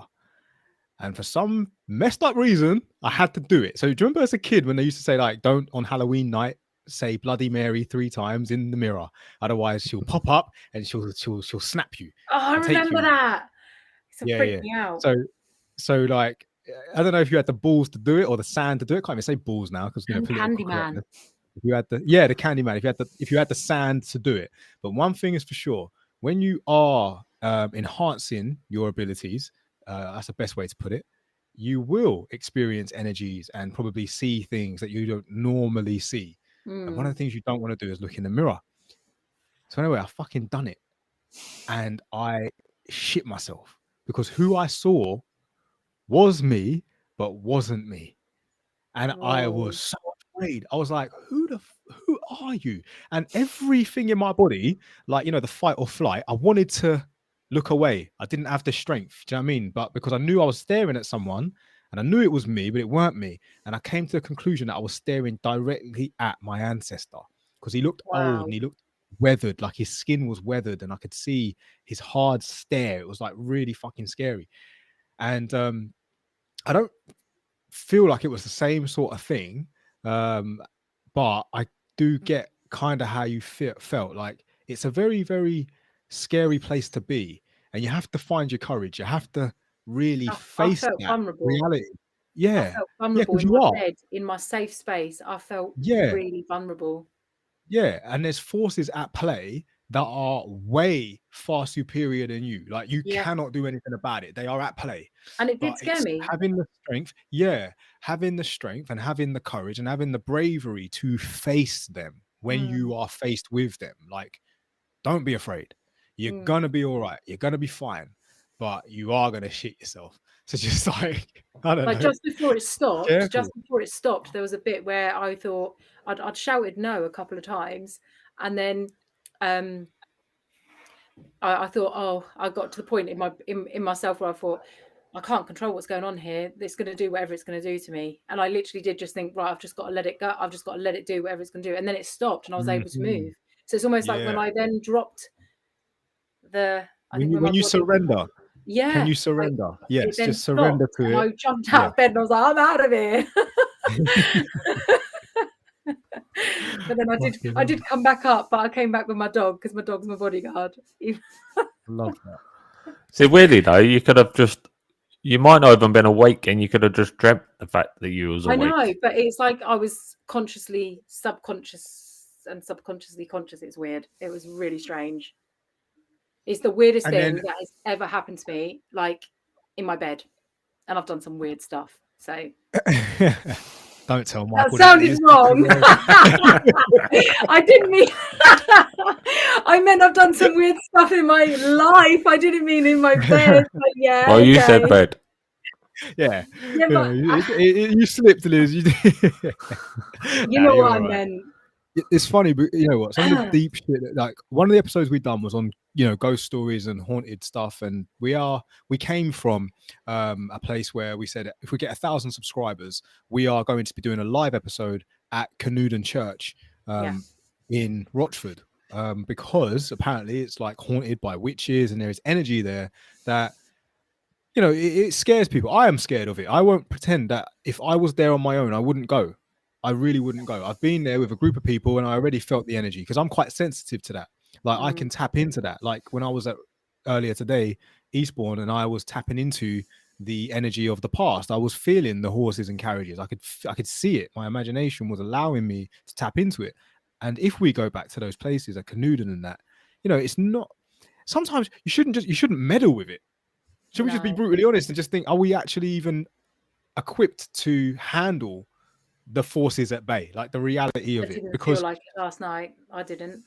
And for some messed up reason, I had to do it. So do you remember as a kid when they used to say, like, don't on Halloween night say Bloody Mary 3 times in the mirror, otherwise she'll pop up and she'll snap you. Oh, I remember that. It's freaked me out. So like, I don't know if you had the balls to do it or the sand to do it. Can't even say balls now because political Candyman. correctness. If you had the Candyman, if you had the sand to do it. But one thing is for sure, when you are enhancing your abilities, that's the best way to put it, you will experience energies and probably see things that you don't normally see. And one of the things you don't want to do is look in the mirror. So anyway, I fucking done it. And I shit myself because who I saw was me, but wasn't me. And I was so afraid. I was like, who are you? And everything in my body, like, the fight or flight, I wanted to look away. I didn't have the strength. Do you know what I mean? But because I knew I was staring at someone and I knew it was me, but it weren't me. And I came to the conclusion that I was staring directly at my ancestor because he looked old and he looked weathered, like his skin was weathered and I could see his hard stare. It was like really fucking scary. And I don't feel like it was the same sort of thing, but I do get kind of how you felt. Like it's a very, very scary place to be, and you have to find your courage. You have to really face that reality. Yeah, I felt vulnerable in my bed, in my safe space. I felt really vulnerable. Yeah, and there's forces at play that are way far superior than you. Like you cannot do anything about it. They are at play. And it did scare me. Having the strength, having the strength and having the courage and having the bravery to face them when you are faced with them. Like, don't be afraid. You're gonna be all right. You're gonna be fine, but you are gonna shit yourself. So just like, I don't know. Just before it stopped, there was a bit where I thought I'd shouted no a couple of times, and then I thought, oh, I got to the point in myself where I thought, I can't control what's going on here. It's going to do whatever it's going to do to me. And I literally did just think, right, I've just got to let it go. I've just got to let it do whatever it's going to do. And then it stopped and I was able to move. So it's almost like when I then dropped when you surrender. Yeah. Can you surrender? Yes, just surrender to it. I jumped out of bed and I was like, I'm out of here. But then I did come back up, but I came back with my dog because my dog's my bodyguard. Love that. See, weirdly though, you might not even been awake, and you could have just dreamt the fact that you was awake. I know, but it's like I was consciously subconscious and subconsciously conscious. It's weird. It was really strange. It's the weirdest thing that has ever happened to me, like in my bed, and I've done some weird stuff. So Don't tell Michael That that sounded wrong. I didn't mean. I meant I've done some weird stuff in my life. I didn't mean in my bed. But yeah. Well, you okay. said bed. Yeah, Yeah, but you slipped, Liz. You know what I meant. It's funny, but you know what? Some of the deep shit, like one of the episodes we done was on, you know, ghost stories and haunted stuff, and we came from a place where we said if we get 1,000 subscribers, we are going to be doing a live episode at Canuden Church in Rochford, because apparently it's like haunted by witches, and there is energy there that, you know, it scares people. I am scared of it. I won't pretend that if I was there on my own, I wouldn't go. I really wouldn't go. I've been there with a group of people and I already felt the energy because I'm quite sensitive to that. Like I can tap into that. Like when I was at earlier today, Eastbourne, and I was tapping into the energy of the past. I was feeling the horses and carriages. I could see it. My imagination was allowing me to tap into it. And if we go back to those places, a Canuden and that, you know, it's not. Sometimes you shouldn't meddle with it. Should we just be brutally honest and just think, are we actually even equipped to handle the forces at bay, like the reality of it? Because feel like it last night. I didn't.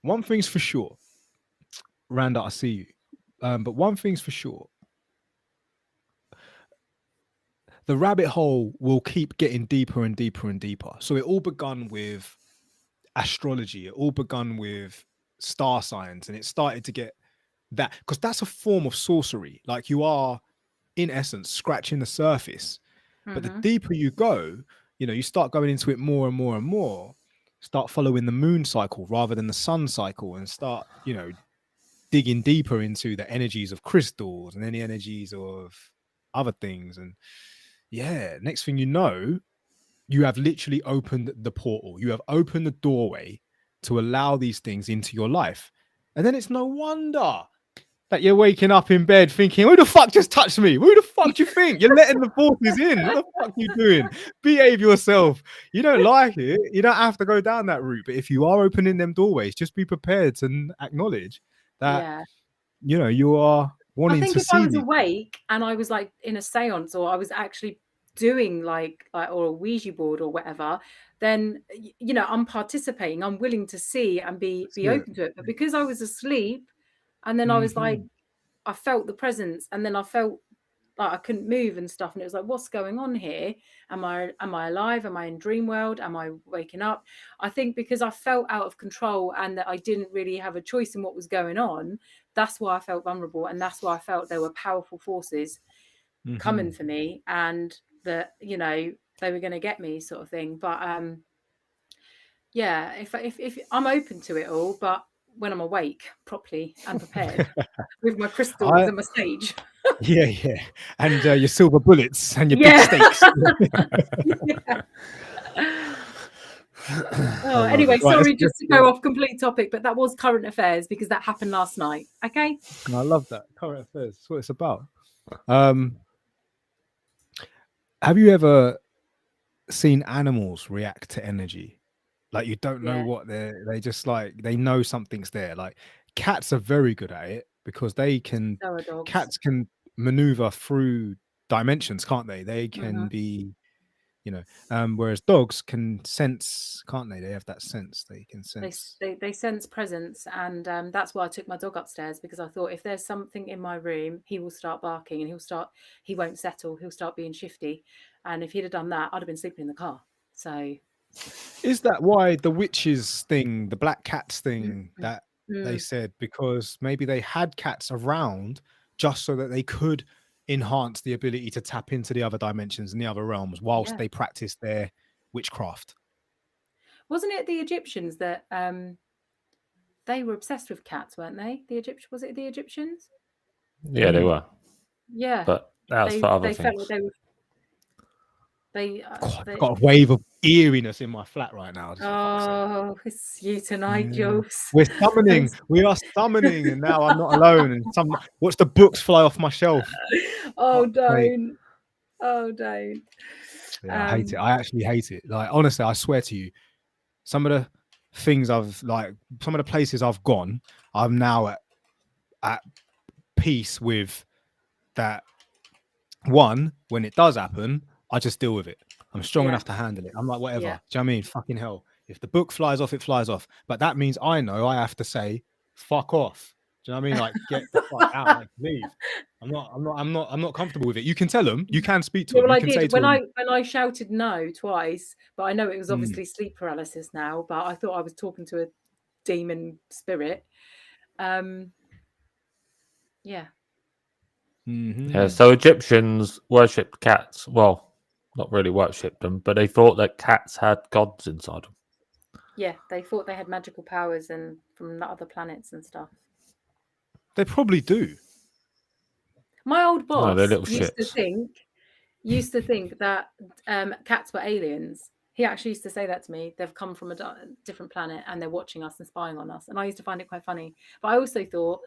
One thing's for sure, Randa, I see you. But one thing's for sure, the rabbit hole will keep getting deeper and deeper and deeper. So it all begun with astrology. It all begun with star signs, and it started to get that, because that's a form of sorcery. Like you are, in essence, scratching the surface. But the deeper you go, you know, you start going into it more and more and more, start following the moon cycle rather than the sun cycle, and start, you know, digging deeper into the energies of crystals and any energies of other things. And yeah, next thing you know, you have literally opened the portal. You have opened the doorway to allow these things into your life. And then it's no wonder that you're waking up in bed thinking, who the fuck just touched me? Who the fuck do you think? You're letting the forces in. What the fuck are you doing? Behave yourself. You don't like it, you don't have to go down that route. But if you are opening them doorways, just be prepared to acknowledge that, you know, you are wanting to see. I was awake and I was like in a seance, or I was actually doing like or a Ouija board or whatever, then, you know, I'm participating. I'm willing to see and be open to it. But because I was asleep, and then I was like, I felt the presence, and then I felt like I couldn't move and stuff. And it was like, what's going on here? Am I alive? Am I in dream world? Am I waking up? I think because I felt out of control and that I didn't really have a choice in what was going on, that's why I felt vulnerable. And that's why I felt there were powerful forces coming for me, and that, you know, they were going to get me, sort of thing. But yeah, if I'm open to it all, but when I'm awake properly and prepared with my crystals and my sage. Yeah. And your silver bullets and your big stakes. Oh, anyway, sorry, just to go off complete topic, but that was current affairs because that happened last night. Okay. I love that. Current affairs. That's what it's about. Have you ever seen animals react to energy? Like you don't know what they just like, they know something's there. Like cats are very good at it because cats can maneuver through dimensions, can't they? They can be, you know, whereas dogs can sense, can't they? They have that sense. They can sense. They sense presence, and that's why I took my dog upstairs, because I thought if there's something in my room, he will start barking and he won't settle. He'll start being shifty, and if he'd have done that, I'd have been sleeping in the car. So. Is that why the witches thing, the black cats thing, that they said, because maybe they had cats around just so that they could enhance the ability to tap into the other dimensions and the other realms whilst they practiced their witchcraft? Wasn't it the Egyptians that they were obsessed with cats, weren't they? Was it the Egyptians? Yeah, they were. Yeah, but that's for other things. Felt like they were. I've got a wave of eeriness in my flat right now. Oh, it's you tonight, Jules. We're summoning. We are summoning, and now I'm not alone. And watch the books fly off my shelf. Oh, don't. Oh, don't. Yeah, I hate it. I actually hate it. Like, honestly, I swear to you, some of the things some of the places I've gone, I'm now at peace with that. One, when it does happen, I just deal with it. I'm strong Yeah. enough to handle it. I'm like, whatever. Yeah. Do you know what I mean? Fucking hell. If the book flies off, it flies off. But that means I know I have to say, fuck off. Do you know what I mean? Like, get the fuck out. Like, leave. I'm not comfortable with it. You can tell them. You can speak to Yeah, them. well, You I can say did to them. when I shouted no twice, but I know it was Mm. obviously sleep paralysis now. But I thought I was talking to a demon spirit. Yeah. Mhm. Yeah, so Egyptians worshipped cats. Well, not really worshipped them, but they thought that cats had gods inside them. Yeah, they thought they had magical powers and from other planets and stuff. They probably do. My old No, boss they're little used shits. to think that cats were aliens. He actually used to say that to me. They've come from a different planet and they're watching us and spying on us. And I used to find it quite funny. But I also thought,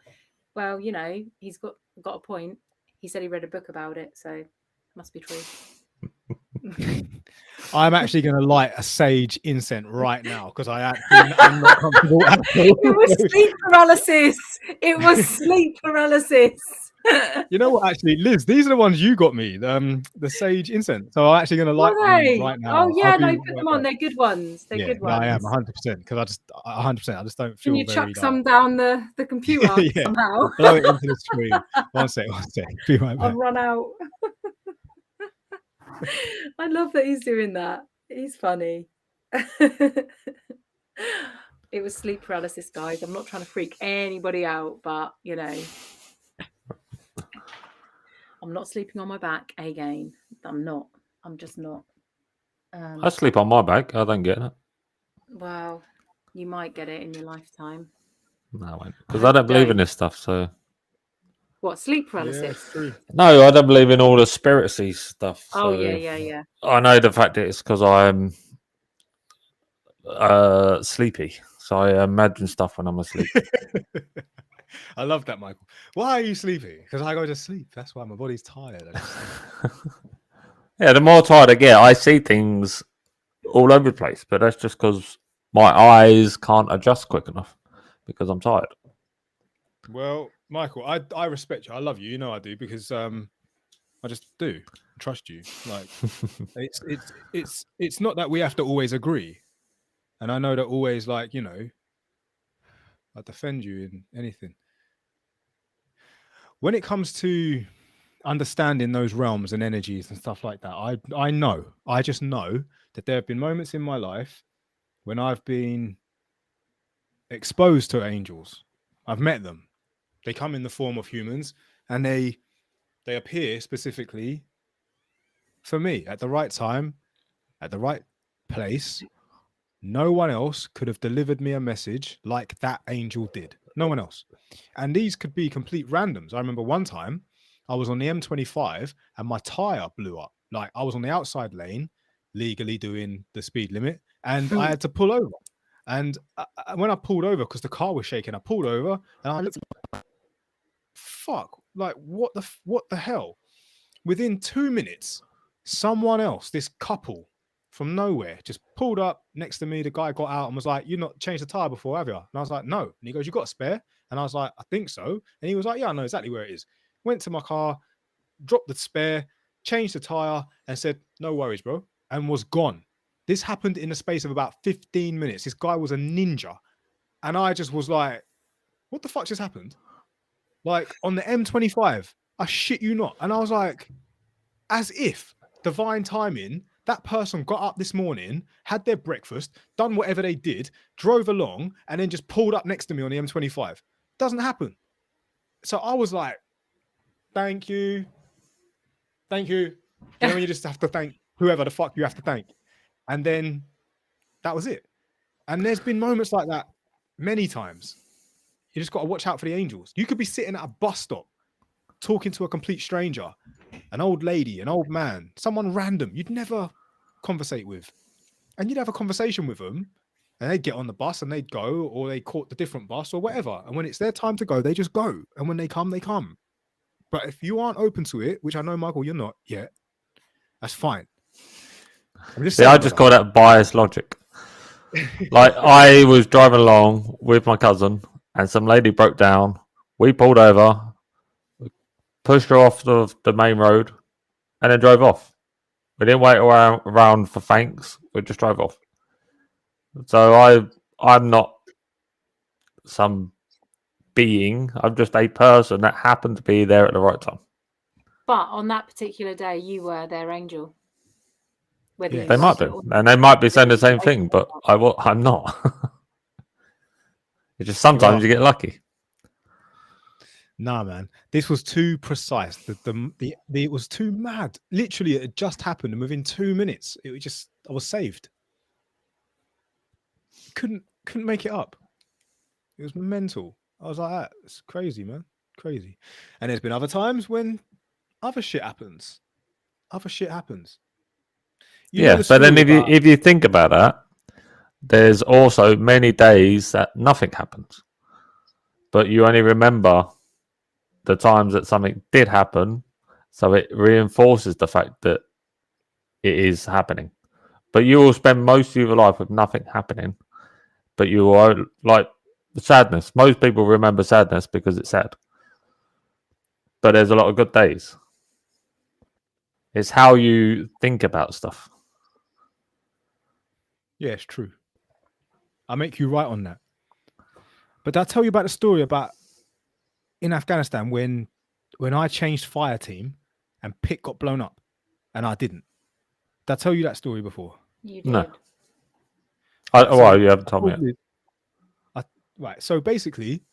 well, you know, he's got a point. He said he read a book about it, so it must be true. I'm actually going to light a sage incense right now because I'm not comfortable at all. It was sleep paralysis. It was sleep paralysis. You know what? Actually, Liz, these are the ones you got me. The sage incense. So I'm actually going to light them right now. Oh yeah, I'll no, be put right them on. back. They're good ones. They're Yeah, good no, ones. I am 100% because 100%. I just don't feel Can you very chuck some down the computer yeah, somehow? blow it into the screen. One sec. Be right back. I've run out. I love that he's doing that. He's funny. It was sleep paralysis, guys. I'm not trying to freak anybody out, but you know, I'm not sleeping on my back again. I'm not. I'm just not. I sleep on my back. I don't get it. Well, you might get it in your lifetime. No, I won't. Because I don't believe in this stuff. So What, sleep Yeah, paralysis? it's true. no, I don't believe in all the spiritsy stuff. Oh so yeah. I know the fact that it's because I'm sleepy, so I imagine stuff when I'm asleep. I love that, Michael. Why are you sleeping? Because I go to sleep. That's why my body's tired. Yeah, the more tired I get, I see things all over the place, but that's just because my eyes can't adjust quick enough because I'm tired. Well, Michael, I respect you. I love you. You know I do because I just do trust you. Like it's not that we have to always agree, and I know that always, like, you know, I defend you in anything. When it comes to understanding those realms and energies and stuff like that, I just know that there have been moments in my life when I've been exposed to angels. I've met them. They come in the form of humans, and they appear specifically for me at the right time, at the right place. No one else could have delivered me a message like that angel did. No one else. And these could be complete randoms. I remember one time I was on the M25 and my tire blew up. Like, I was on the outside lane, legally doing the speed limit, and I had to pull over. And when I pulled over, because the car was shaking, I pulled over and I looked, fuck, like what the hell? Within 2 minutes, someone else, this couple from nowhere, just pulled up next to me. The guy got out and was like, "You not changed the tire before, have you?" And I was like, "No." And he goes, "You got a spare?" And I was like, "I think so." And he was like, "Yeah, I know exactly where it is." Went to my car, dropped the spare, changed the tire, and said, "No worries, bro," and was gone. This happened in the space of about 15 minutes. This guy was a ninja. And I just was like, what the fuck just happened? Like, on the M25, I shit you not. And I was like, as if divine timing, that person got up this morning, had their breakfast, done whatever they did, drove along, and then just pulled up next to me on the M25. Doesn't happen. So I was like, thank you. Thank you. You know, when you just have to thank whoever the fuck you have to thank. And then that was it. And there's been moments like that many times. You just got to watch out for the angels. You could be sitting at a bus stop talking to a complete stranger, an old lady, an old man, someone random you'd never conversate with. And you'd have a conversation with them and they'd get on the bus and they'd go, or they caught the different bus or whatever. And when it's their time to go, they just go. And when they come, they come. But if you aren't open to it, which I know, Michael, you're not yet, that's fine. I just call that biased logic. Like, I was driving along with my cousin and some lady broke down. We pulled over, pushed her off the main road, and then drove off. We didn't wait around for thanks. We just drove off. So I'm not some being. I'm just a person that happened to be there at the right time. But on that particular day, you were their angel. Whether Yes. you They like might it be, or not. and they might be saying the same Whether thing, you but like it or not. I'm not. It's just sometimes you get lucky. Nah, man, this was too precise. It was too mad. Literally, it had just happened, and within 2 minutes, it was just I was saved. Couldn't make it up. It was mental. I was like, that. It's crazy, man, crazy. And there's been other times when other shit happens. You know Yeah, the but then story about if you think about that, there's also many days that nothing happens, but you only remember the times that something did happen, so it reinforces the fact that it is happening. But you will spend most of your life with nothing happening, but you will like sadness. Most people remember sadness because it's sad, but there's a lot of good days. It's how you think about stuff. yeah, it's true. I make you right on that. But I'll tell you about the story about in Afghanistan when I changed fire team and Pitt got blown up and I didn't. Did I tell you that story before? You No. did. Well, you haven't told me yet. Right. So basically,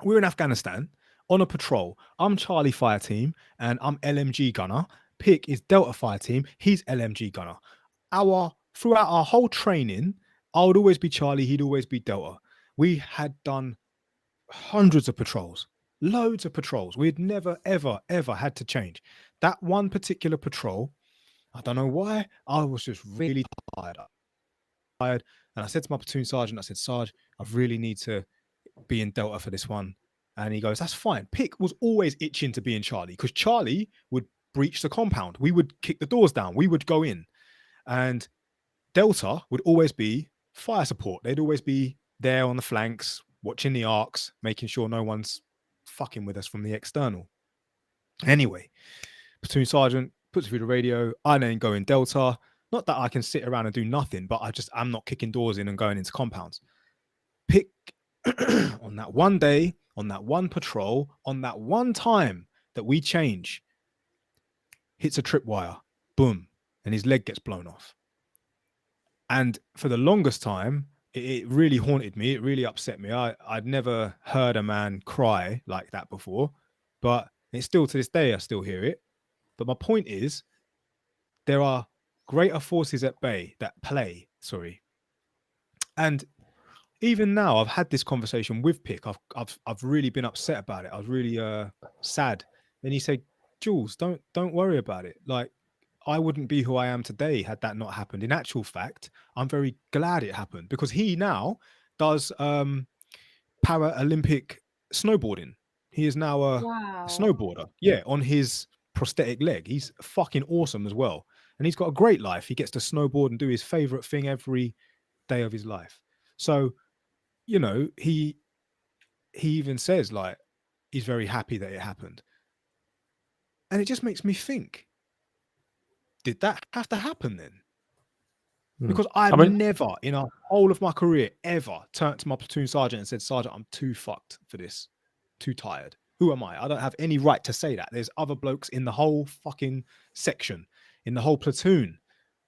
we're in Afghanistan on a patrol. I'm Charlie fire team and I'm LMG gunner. Pick is Delta fire team. He's LMG gunner. Throughout our whole training, I would always be Charlie. He'd always be Delta. We had done hundreds of patrols, loads of patrols. We'd never, ever, ever had to change. That one particular patrol, I don't know why, I was just really tired. And I said to my platoon sergeant, I said, Sarge, I really need to be in Delta for this one. And he goes, that's fine. Pick was always itching to be in Charlie because Charlie would breach the compound. We would kick the doors down. We would go in. And Delta would always be fire support. They'd always be there on the flanks, watching the arcs, making sure no one's fucking with us from the external. Anyway, platoon sergeant puts through the radio. I then go in Delta. Not that I can sit around and do nothing, but I'm not kicking doors in and going into compounds. Pick on that one day, on that one patrol, on that one time that we change, hits a tripwire, boom, and his leg gets blown off. And for the longest time, it really haunted me. It really upset me. I'd never heard a man cry like that before, but it's still to this day, I still hear it. But my point is, there are greater forces at play. And even now, I've had this conversation with Pick. I've really been upset about it. I was really sad. And he said, Jules, don't worry about it. Like, I wouldn't be who I am today had that not happened. In actual fact, I'm very glad it happened because he now does Paralympic snowboarding. He is now a snowboarder. Yeah, on his prosthetic leg. He's fucking awesome as well. And he's got a great life. He gets to snowboard and do his favorite thing every day of his life. So, you know, he even says like he's very happy that it happened. And it just makes me think, did that have to happen then? Because I've never in a whole of my career ever turned to my platoon sergeant and said, Sergeant, I'm too fucked for this. Too tired. Who am I? I don't have any right to say that. There's other blokes in the whole fucking section, in the whole platoon.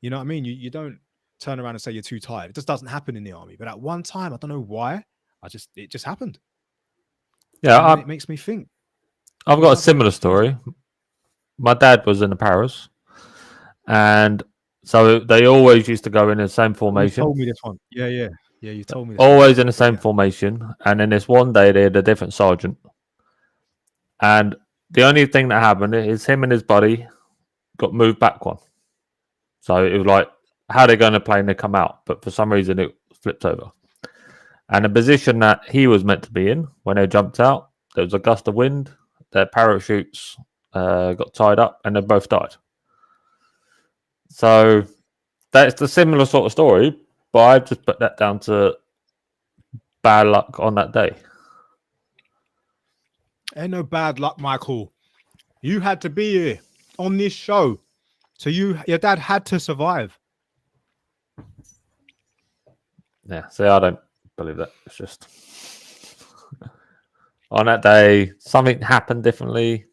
You know what I mean? You don't turn around and say you're too tired. It just doesn't happen in the army. But at one time, I don't know why, it just happened. Yeah, it makes me think. I've got a similar story. My dad was in the Paras, and so they always used to go in the same formation. You told me this one. Yeah. You told me this always in the same formation. And then this one day they had a different sergeant. And the only thing that happened is him and his buddy got moved back one. So it was like, how they're going to play and they come out. But for some reason it flipped over. And the position that he was meant to be in when they jumped out, there was a gust of wind. Their parachutes got tied up and they both died. So that's the similar sort of story, but I just put that down to bad luck on that day. Ain't no bad luck, Michael. You had to be here on this show So your dad had to survive. Yeah, see, I don't believe that. It's just on that day, something happened differently.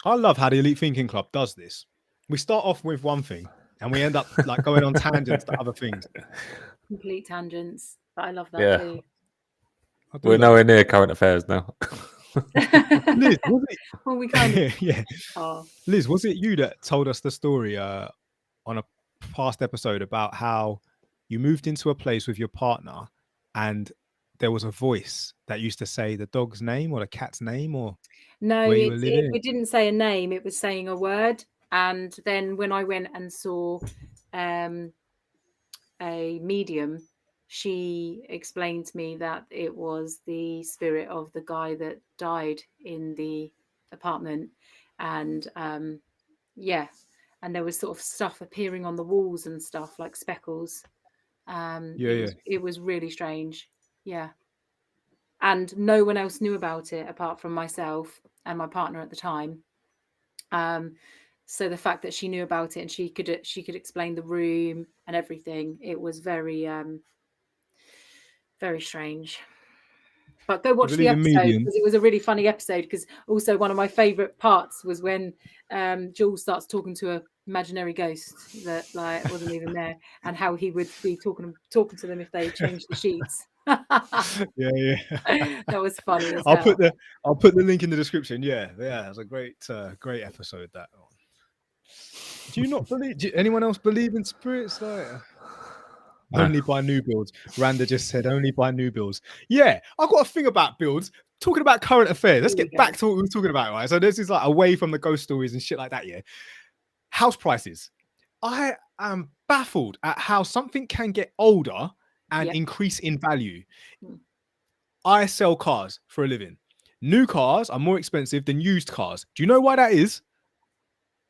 I love how the Elite Thinking Club does this. We start off with one thing and we end up like going on tangents to other things. Complete tangents, but I love that Yeah. too. We're nowhere near current affairs now. Liz, was it? Well, we kind of Yeah. are. Liz, was it you that told us the story on a past episode about how you moved into a place with your partner and there was a voice that used to say the dog's name or the cat's name or No, where you were living? it didn't say a name. It was saying a word. And then when I went and saw a medium, she explained to me that it was the spirit of the guy that died in the apartment. And yeah, and there was sort of stuff appearing on the walls and stuff like speckles. It was really strange. Yeah. And no one else knew about it apart from myself and my partner at the time. So the fact that she knew about it and she could explain the room and everything, it was very very strange. But go watch the episode because it was a really funny episode. Because also one of my favourite parts was when Jules starts talking to an imaginary ghost that like wasn't even there, and how he would be talking to them if they changed the sheets. Yeah. That was funny. I'll put the link in the description. Yeah, it's a great episode. That one. Do you not believe? Anyone else believe in spirits? Like, only by new builds. Randa just said only by new builds. Yeah, I've got a thing about builds. Talking about current affairs. Let's get back to what we were talking about, right? So this is like away from the ghost stories and shit like that. Yeah, house prices. I am baffled at how something can get older and increase in value. I sell cars for a living. New cars are more expensive than used cars. Do you know why that is?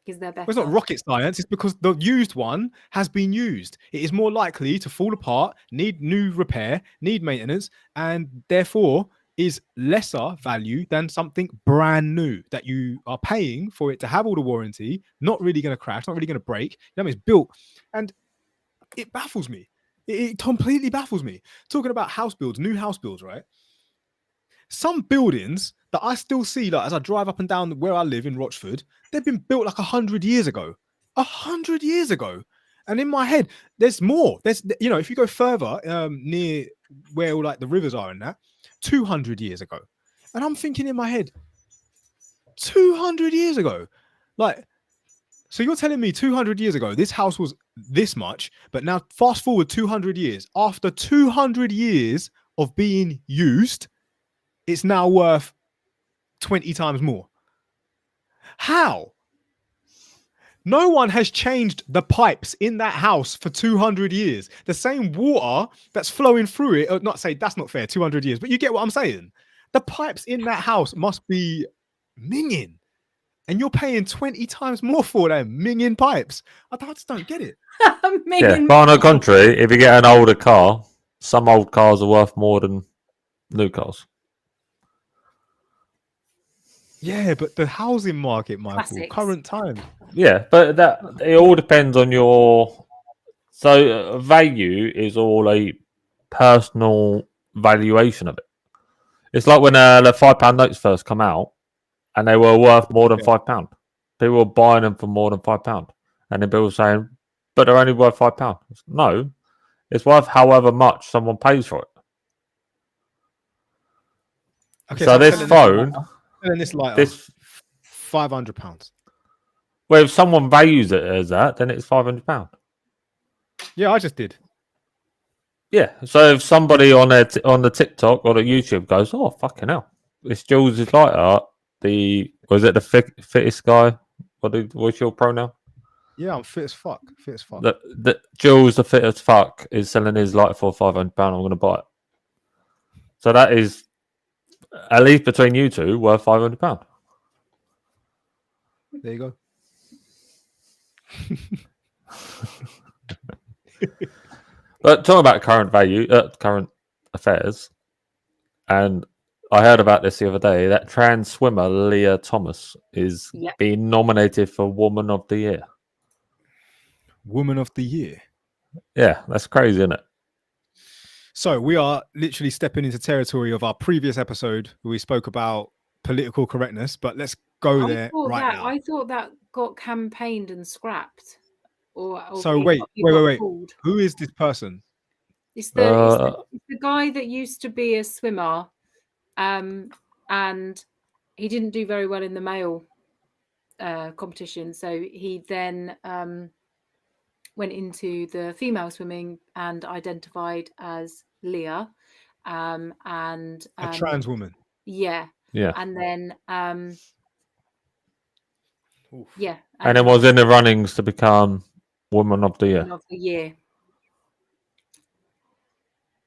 Because they're better. Well, it's not rocket science. It's because the used one has been used. It is more likely to fall apart, need new repair, need maintenance, and therefore is lesser value than something brand new that you are paying for it to have all the warranty, not really going to crash, not really going to break. You know, it's built. And it baffles me. It completely baffles me. Talking about house builds, new house builds, right? Some buildings that I still see, like as I drive up and down where I live in Rochford, they've been built like 100 years ago. 100 years ago. And in my head, there's more. There's, you know, if you go further near where all like the rivers are and that, 200 years ago. And I'm thinking in my head, 200 years ago. Like, so you're telling me 200 years ago, this house was this much, but now fast forward 200 years. After 200 years of being used, it's now worth 20 times more. How? No one has changed the pipes in that house for 200 years. The same water that's flowing through it, or not say that's not fair, 200 years, but you get what I'm saying. The pipes in that house must be minging. And you're paying 20 times more for them minging pipes. I just don't get it. Yeah, but on the contrary, if you get an older car, some old cars are worth more than new cars. Yeah, but the housing market, Michael, Classics. current time. Yeah, but that it all depends on your. So value is all a personal valuation of it. It's like when the £5 notes first come out, and they were worth more than £5. People were buying them for more than £5, and then people were saying, "But they're only worth £5." No, it's worth however much someone pays for it. Okay, so this phone, this lighter, this £500. Well, if someone values it as that, then it's £500. Yeah, I just did. Yeah, so if somebody on the TikTok or the YouTube goes, "Oh fucking hell, it's Jules' lighter," was it the fittest guy? What's your pronoun? Yeah, I'm fit as fuck. Fit as fuck. The Jules, the fit as fuck, is selling his lighter for £500. I'm going to buy it. So that is at least between you two worth £500. There you go. But talking about current value, current affairs, and I heard about this the other day. That trans swimmer Leah Thomas is Yep. being nominated for Woman of the Year. Woman of the Year. Yeah, that's crazy, isn't it? So we are literally stepping into territory of our previous episode where we spoke about political correctness, but let's go there right now. I thought that got campaigned and scrapped. Or So it wait. got pulled. Who is this person? It's the guy that used to be a swimmer, and he didn't do very well in the male competition. So he then went into the female swimming and identified as Leah, and A trans woman. Yeah. Yeah. And then yeah. And it was in the runnings to become Woman of the Year. Woman of the Year.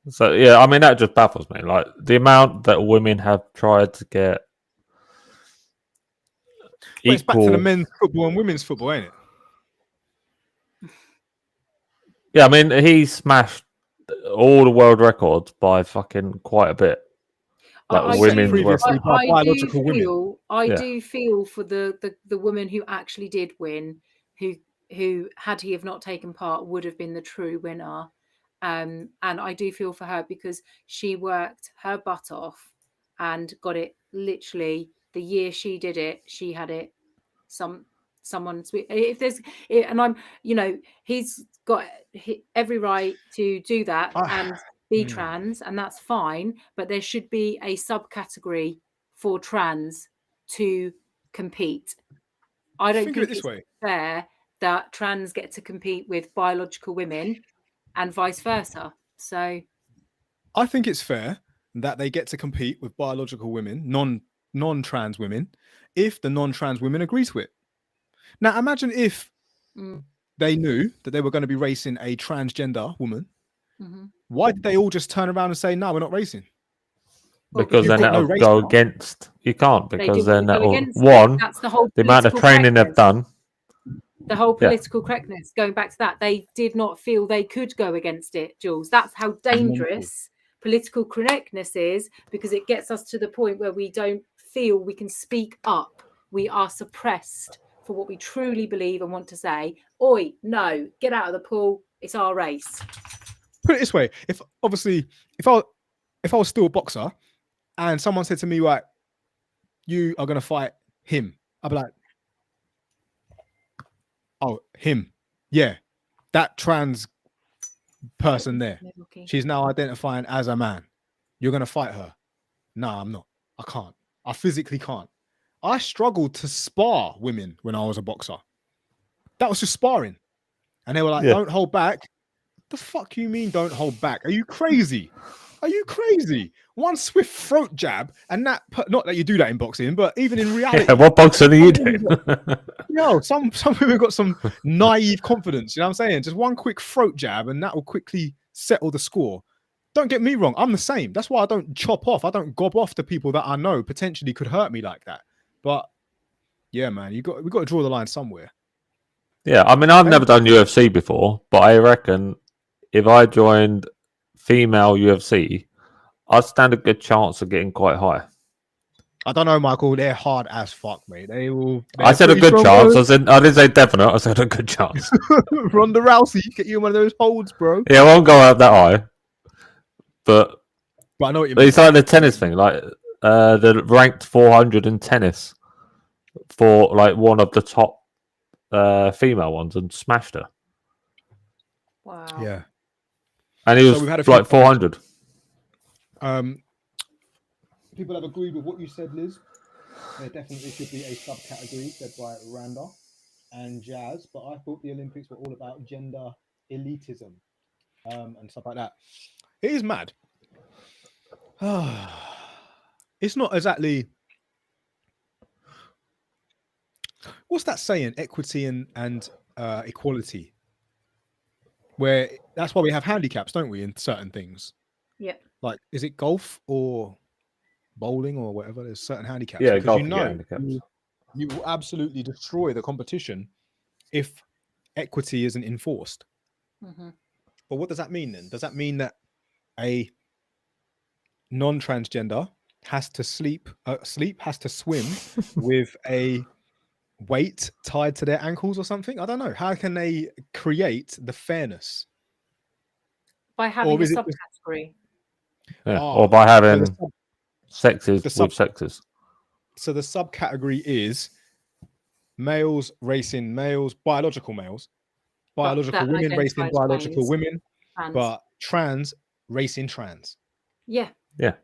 So yeah, I mean that just baffles me. Like the amount that women have tried to get Well, it's back to the men's football and women's football, ain't it? Yeah, I mean he smashed all the world records by fucking quite a bit. Like women previously by biological women. I do feel for the woman who actually did win, who had he have not taken part would have been the true winner. And I do feel for her because she worked her butt off and got it literally the year she did it. She had it. Someone's if there's and I'm he's got every right to do that and be trans, and that's fine, but there should be a subcategory for trans to compete. I don't think it's fair that trans get to compete with biological women and vice versa. So I think it's fair that they get to compete with biological women, non-trans women, if the non-trans women agree to it. Now imagine if they knew that they were going to be racing a transgender woman. Why did they all just turn around and say, no, we're not racing? Because then that'll go against. You can't, because then that'll that's the whole the amount of training they've done. The whole political correctness, going back to that, they did not feel they could go against it, Jules. That's how dangerous political correctness is, because it gets us to the point where we don't feel we can speak up. We are suppressed for what we truly believe and want to say. Oi, no, get out of the pool. It's our race. Put it this way: if I was still a boxer, and someone said to me, "Right, you are going to fight him," I'd be like, "Oh, him, yeah, that trans person there. She's now identifying as a man. You're going to fight her." Nah, I'm not. I can't. I physically can't. I struggled to spar women when I was a boxer. That was just sparring. And they were like, don't hold back. The fuck you mean don't hold back? Are you crazy? Are you crazy? One swift throat jab, and that, not that you do that in boxing, but even in reality. Yeah, what boxing are you doing? Some people have got some naive confidence, you know what I'm saying? Just one quick throat jab, and that will quickly settle the score. Don't get me wrong, I'm the same. That's why I don't chop off. I don't gob off to people that I know potentially could hurt me like that. But yeah, man, we got to draw the line somewhere. Yeah, I mean, I've never done UFC before, but I reckon if I joined female UFC, I'd stand a good chance of getting quite high. I don't know, Michael. They're hard as fuck, mate. I said a good chance. I didn't say definite. I said a good chance. Ronda Rousey, get you one of those holds, bro. Yeah, I won't go out that high. But I know what you mean. It's like the tennis thing, like the ranked 400 in tennis for like one of the top female ones, and smashed her. Wow. Yeah. And he was like 400. People have agreed with what you said, Liz. There definitely should be a subcategory said by Randa and Jazz, but I thought the Olympics were all about gender elitism and stuff like that. It is mad. It's not exactly. What's that saying? Equity and equality. Where that's why we have handicaps, don't we, in certain things? Yeah. Like, is it golf or bowling or whatever? There's certain handicaps. Yeah, because golf, you will absolutely destroy the competition if equity isn't enforced. Mm-hmm. But what does that mean then? Does that mean that a non-transgender has to has to swim with a weight tied to their ankles or something? I don't know. How can they create the fairness? By having a is it just- subcategory. Yeah. Ah, Or by so having sexes sub- with sexes. so the subcategory is males racing males, biological males, biological that women racing identify as biological trans. women, Trans. but trans racing trans. Yeah. Yeah.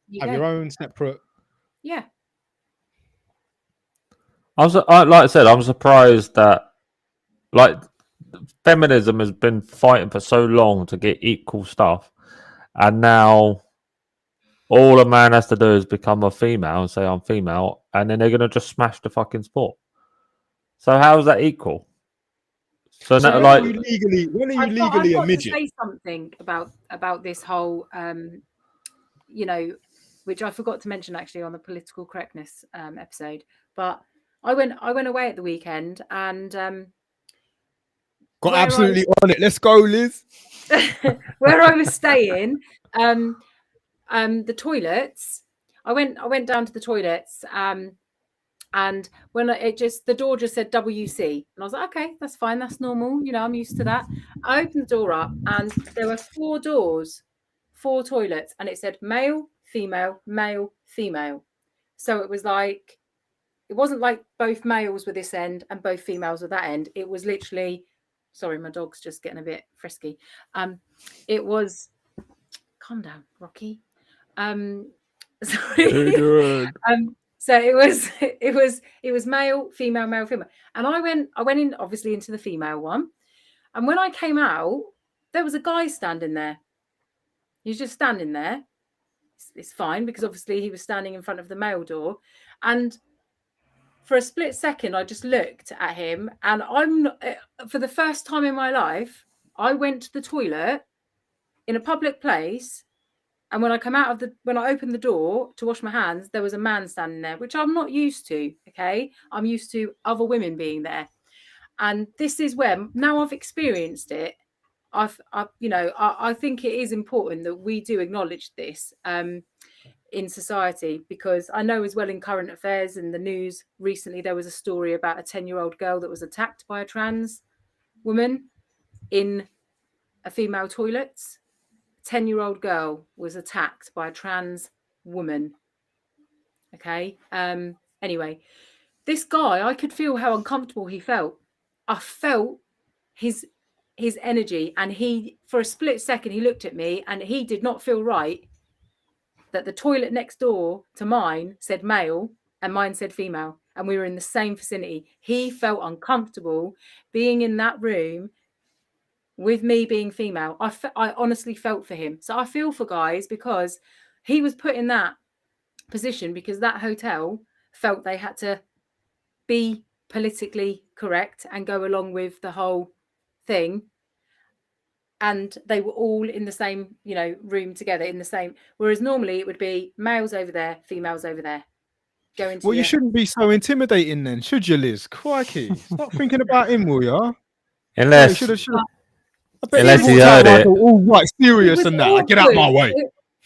You Have go. your own separate. Yeah. Like I said, I'm surprised that like feminism has been fighting for so long to get equal stuff, and now all a man has to do is become a female and say I'm female, and then they're gonna just smash the fucking sport. So how is that equal? So So now, when like, are you legally I've got a to midget? say something about this whole, you know, which I forgot to mention actually on the political correctness episode. But I went away at the weekend, and Got where absolutely on it. Let's go, Liz. where I was staying, the toilets. I went down to the toilets, and when the door just said WC, and I was like, okay, that's fine, that's normal, you know, I'm used to that. I opened the door up, and there were 4 doors, 4 toilets, and it said male, female, male, female. So it was like, it wasn't like both males were this end and both females were that end. It was literally, sorry, my dog's just getting a bit frisky. It was, calm down, Rocky. Sorry. So it was male, female, male, female. And I went in obviously into the female one. And when I came out, there was a guy standing there. He was just standing there. It's fine because obviously he was standing in front of the male door. And for a split second, I just looked at him, and for the first time in my life, I went to the toilet in a public place. And when I opened the door to wash my hands, there was a man standing there, which I'm not used to. Okay. I'm used to other women being there. And this is where, now I've experienced it, I think it is important that we do acknowledge this in society, because I know as well in current affairs in the news recently, there was a story about a 10-year-old girl that was attacked by a trans woman in a female toilets. 10-year-old girl was attacked by a trans woman. Okay. Anyway, this guy, I could feel how uncomfortable he felt. I felt his energy, and he, for a split second, he looked at me, and he did not feel right that the toilet next door to mine said male and mine said female, and we were in the same vicinity. He felt uncomfortable being in that room with me being female. I honestly felt for him. So I feel for guys, because he was put in that position because that hotel felt they had to be politically correct and go along with the whole thing. And they were all in the same, room together in the same. Whereas normally it would be males over there, females over there. Well, you shouldn't be so intimidating then, should you, Liz? Crikey. Stop thinking about him, will you? unless Should have. Unless he heard it. All right, serious and that. Get out my way.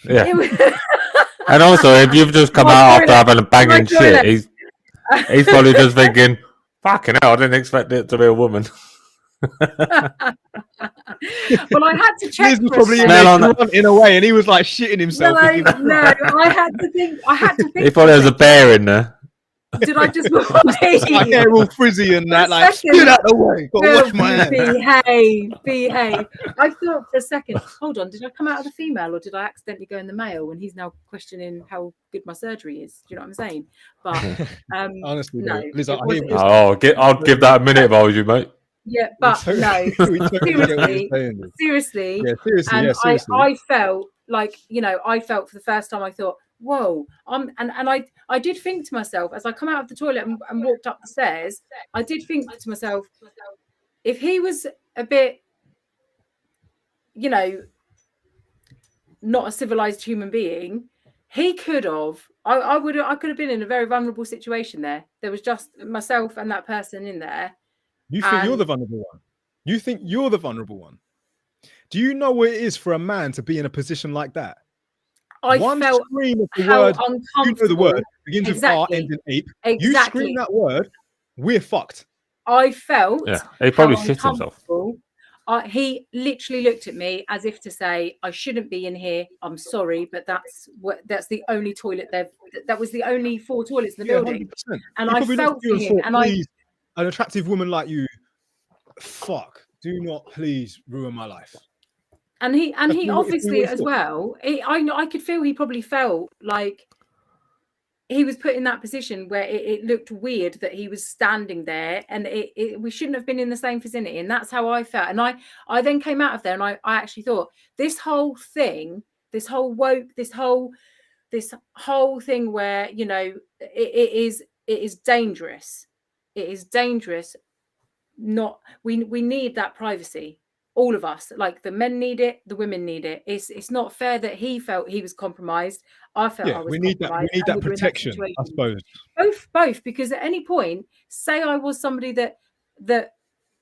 Yeah. And also, if you've just come out after having a banging shit, he's probably just thinking, fucking hell, I didn't expect it to be a woman. Well, I had to check. Liz was probably in a way, and he was like shitting himself. No, I had to think. He probably has a bear in there. Did I just my hair all frizzy and that, like, get out the way, gotta wash my hands. Behave. I thought for a second, hold on, did I come out of the female or did I accidentally go in the male? And he's now questioning how good my surgery is. Do you know what I'm saying? But honestly, no, Liz, I'd give that a minute if I was you, mate. Yeah, but no, seriously. Yeah, seriously. And yeah, seriously. I felt like, I felt for the first time, I thought, whoa, and I did think to myself as I come out of the toilet and walked up the stairs, I did think to myself, if he was a bit, not a civilized human being, he could have, I could have been in a very vulnerable situation there. There was just myself and that person in there. You think you're the vulnerable one? You think you're the vulnerable one? Do you know what it is for a man to be in a position like that? I One felt scream of the how word, you know the word, uncomfortable. begins with R, Exactly. ends in ape. Exactly. You scream that word, we're fucked. I felt Yeah, he how probably shit himself. uncomfortable. He literally looked at me as if to say, "I shouldn't be in here. I'm sorry, but that's the only toilet that was the only 4 toilets in the building." 100%. And He I probably felt looked at you for and him, thought, and please, an attractive woman like you, fuck, do not please ruin my life. he That's what obviously he as thought. well. I could feel he probably felt like he was put in that position where it looked weird that he was standing there, and we shouldn't have been in the same vicinity. And that's how I felt. And I then came out of there, and I actually thought this whole thing, this whole woke, this whole thing where, you know, it is dangerous. It is dangerous. Not we need that privacy. All of us, like the men need it, the women need it. It's not fair that he felt he was compromised. I felt I was we need that. We compromised. need and that we were in that protection, I situation. suppose. Both, because at any point, say I was somebody that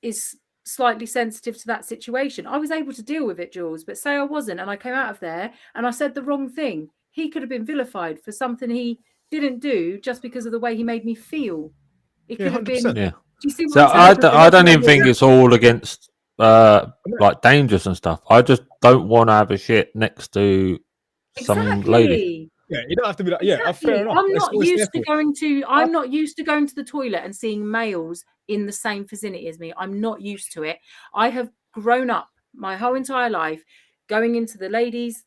is slightly sensitive to that situation, I was able to deal with it, Jules. But say I wasn't, and I came out of there and I said the wrong thing, he could have been vilified for something he didn't do just because of the way he made me feel. It could have been. 100%. Yeah. Do you see what So I'm saying? I don't even think it's all against like dangerous and stuff. I just don't want to have a shit next to some lady. Exactly. Yeah, you don't have to be like, yeah, Exactly. fair enough. I'm That's not what it's there used to for. going to. I'm not used to going to the toilet and seeing males in the same vicinity as me. I'm not used to it. I have grown up my whole entire life going into the ladies,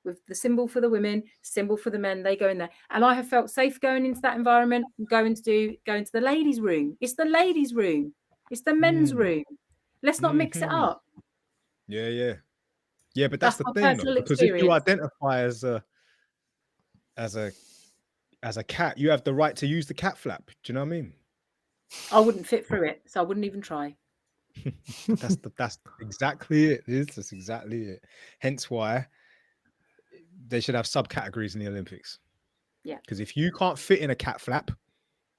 with the symbol for the women, symbol for the men. They go in there, and I have felt safe going into that environment. Going to the ladies' room. It's the ladies' room. It's the men's room. Let's not mix it up. Yeah. But that's the my thing, though, personal because if you experience. identify as a cat, you have the right to use the cat flap. Do you know what I mean? I wouldn't fit through it, so I wouldn't even try. That's exactly it. That's exactly it. Hence why they should have subcategories in the Olympics. Yeah. Because if you can't fit in a cat flap,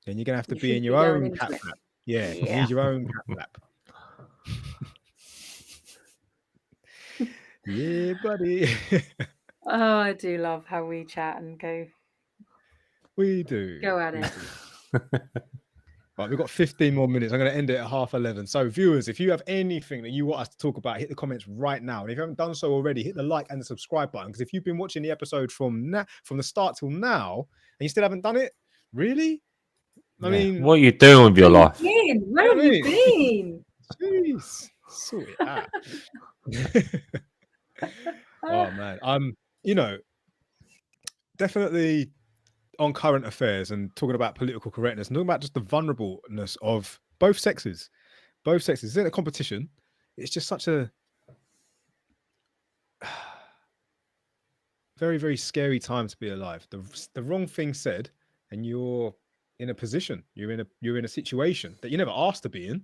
then you're gonna have to be in your going own into cat it. flap. Yeah, you Yeah. need your own cat flap. Yeah, buddy. Oh, I do love how we chat and go We do. at it. Right, we've got 15 more minutes. I'm going to end it at 11:30. So, viewers, if you have anything that you want us to talk about, hit the comments right now. And if you haven't done so already, hit the like and the subscribe button. Because if you've been watching the episode from the start till now, and you still haven't done it, really? I mean, what are you doing with your life? Where have you been? Jeez, sort it out. Oh man, definitely on current affairs and talking about political correctness and talking about just the vulnerableness of both sexes. It's in a competition. It's just such a very, very scary time to be alive. The wrong thing said, and you're in a position. You're in a situation that you never asked to be in.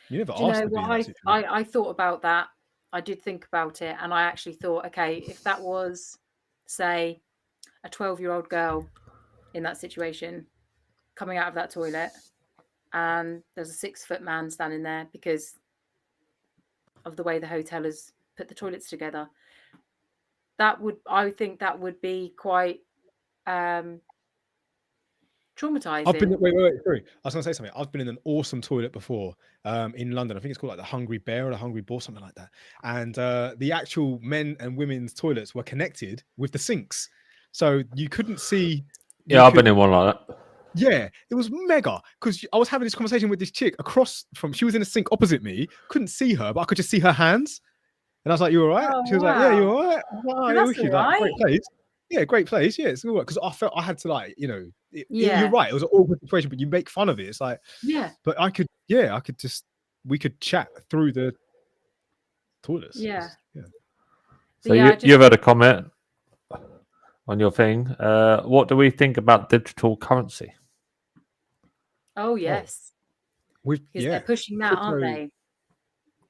You never asked to be in that situation. I thought about that. I did think about it, and I actually thought, okay, if that was, say, a 12-year-old girl in that situation coming out of that toilet, and there's a 6-foot man standing there because of the way the hotel has put the toilets together, I think that would be quite traumatizing. I've been wait, sorry. I was gonna say something. I've been in an awesome toilet before in London. I think it's called like the Hungry Bear or the Hungry Boar, something like that. And the actual men and women's toilets were connected with the sinks, so you couldn't see. Yeah, I've been in one like that. Yeah, it was mega because I was having this conversation with this chick across from. She was in a sink opposite me. Couldn't see her, but I could just see her hands. And I was like, "You all right?" Oh, she was like, "Yeah, you all right?" Wow, that's all right. Great place. Yeah, great place. Yeah, it's all right. Because I felt I had to Yeah. You're right. It was an awkward situation, but you make fun of it. It's like, yeah. But we could chat through the toilets. Yeah. So you've had a comment on your thing. What do we think about digital currency? Oh yes. Because they're pushing that, aren't they?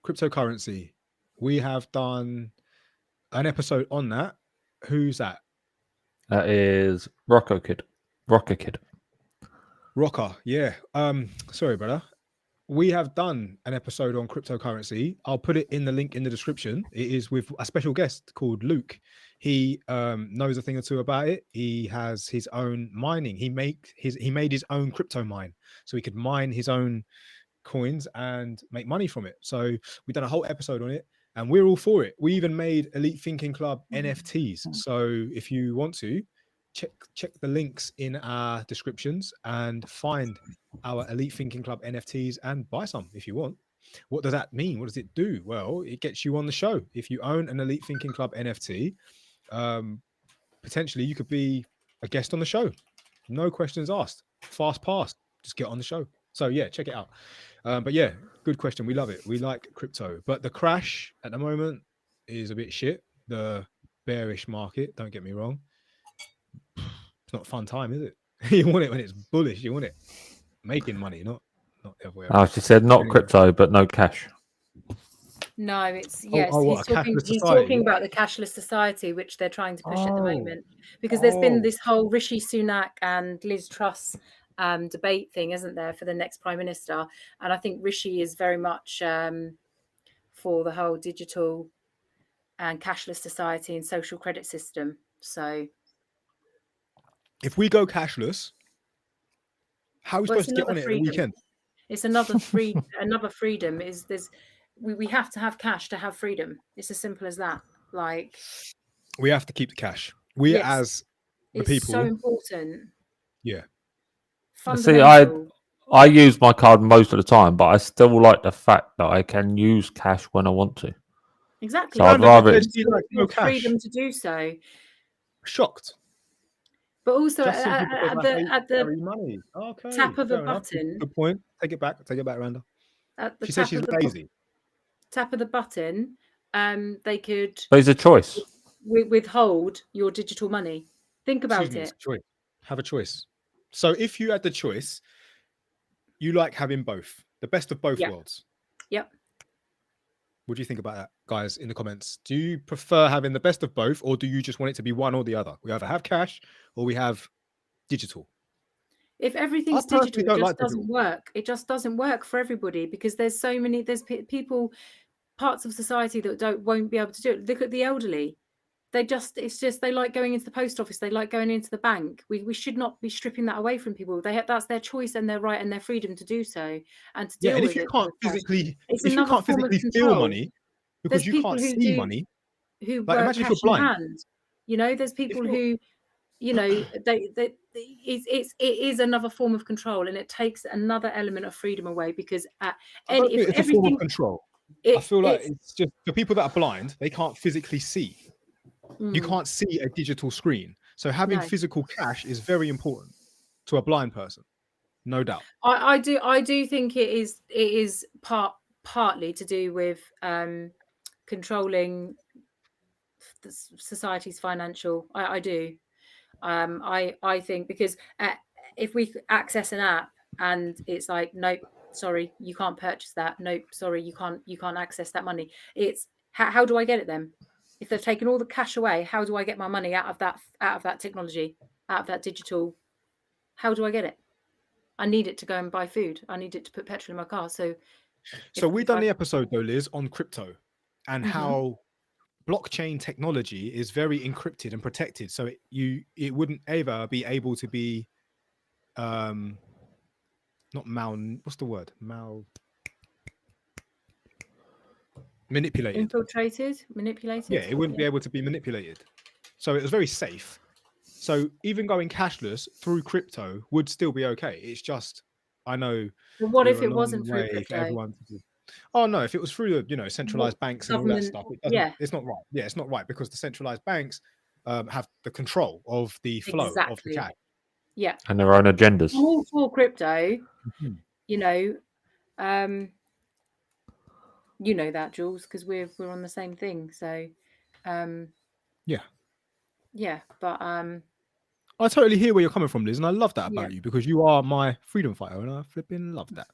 Cryptocurrency. We have done an episode on that. Who's that? That is Rocker Kid. Rocker, yeah. Sorry, brother. we have done an episode on cryptocurrency. I'll put it in the link in the description. It is with a special guest called Luke. He knows a thing or two about it. He has his own mining. He made his own crypto mine, so he could mine his own coins and make money from it. So we've done a whole episode on it, and we're all for it. We even made Elite Thinking Club NFTs. So if you want to, check the links in our descriptions and find our Elite Thinking Club NFTs and buy some if you want. What does that mean? What does it do? Well, it gets you on the show. If you own an Elite Thinking Club NFT, potentially you could be a guest on the show. No questions asked. Fast pass. Just get on the show. So yeah, check it out. But yeah, good question. We love it. We like crypto, but the crash at the moment is a bit shit. The bearish market, don't get me wrong. It's not a fun time, is it? You want it when it's bullish. You want it making money, not the other way around. Oh, she said not crypto, but no cash. No, it's yes. He's talking about the cashless society, which they're trying to push at the moment, because there's been this whole Rishi Sunak and Liz Truss debate thing, isn't there, for the next prime minister? And I think Rishi is very much for the whole digital and cashless society and social credit system. So if we go cashless, how are we supposed to get on it at the weekend? It's another freedom. Is we have to have cash to have freedom. It's as simple as that. Like, we have to keep the cash. As the people, it's so important. Yeah. See, I use my card most of the time, but I still like the fact that I can use cash when I want to. Exactly. So I'd rather freedom to do so. Shocked. But also at the money. Okay, tap of a button. Good point. Take it back, Randa. She said she's lazy. Tap of the button, they could. There's a choice. Withhold your digital money. Think about it. Have a choice. So if you had the choice, you like having both, the best of both worlds. Yep. What do you think about that, guys, in the comments? Do you prefer having the best of both, or do you just want it to be one or the other? We either have cash or we have digital. If everything's digital, it just doesn't work. It just doesn't work for everybody, because there's people, parts of society that won't be able to do it. Look at the elderly. They like going into the post office. They like going into the bank. We should not be stripping that away from people. That's their choice and their right and their freedom to do so and to deal with it. If you can't physically feel money because you can't see money, who work cash in hand. There's people who, it is another form of control, and it takes another element of freedom away, because it's a form of control. I feel like it's just for people that are blind, they can't physically see. You can't see a digital screen. So having physical cash is very important to a blind person. No doubt. I do think it is partly to do with controlling the society's financial. I do. I think because if we access an app and it's like, nope, sorry, you can't purchase that. Nope, sorry, you can't access that money. It's how do I get it then? If they've taken all the cash away, how do I get my money out of that technology, out of that digital? How do I get it? I need it to go and buy food. I need it to put petrol in my car. So we've done the episode though, Liz, on crypto and how blockchain technology is very encrypted and protected. So it wouldn't ever be able to be manipulated. Manipulated. Yeah, it wouldn't be able to be manipulated. So it was very safe. So even going cashless through crypto would still be okay. It's just, I know. But what if it wasn't through crypto? Oh no, if it was through centralized banks and all that stuff, it's not right. Yeah, it's not right, because the centralized banks have the control of the flow of the cash. Yeah, and their own agendas. All for crypto, you know that, Jules, because we're on the same thing. So, yeah, but I totally hear where you're coming from, Liz, and I love that about you, because you are my freedom fighter, and I flipping love that.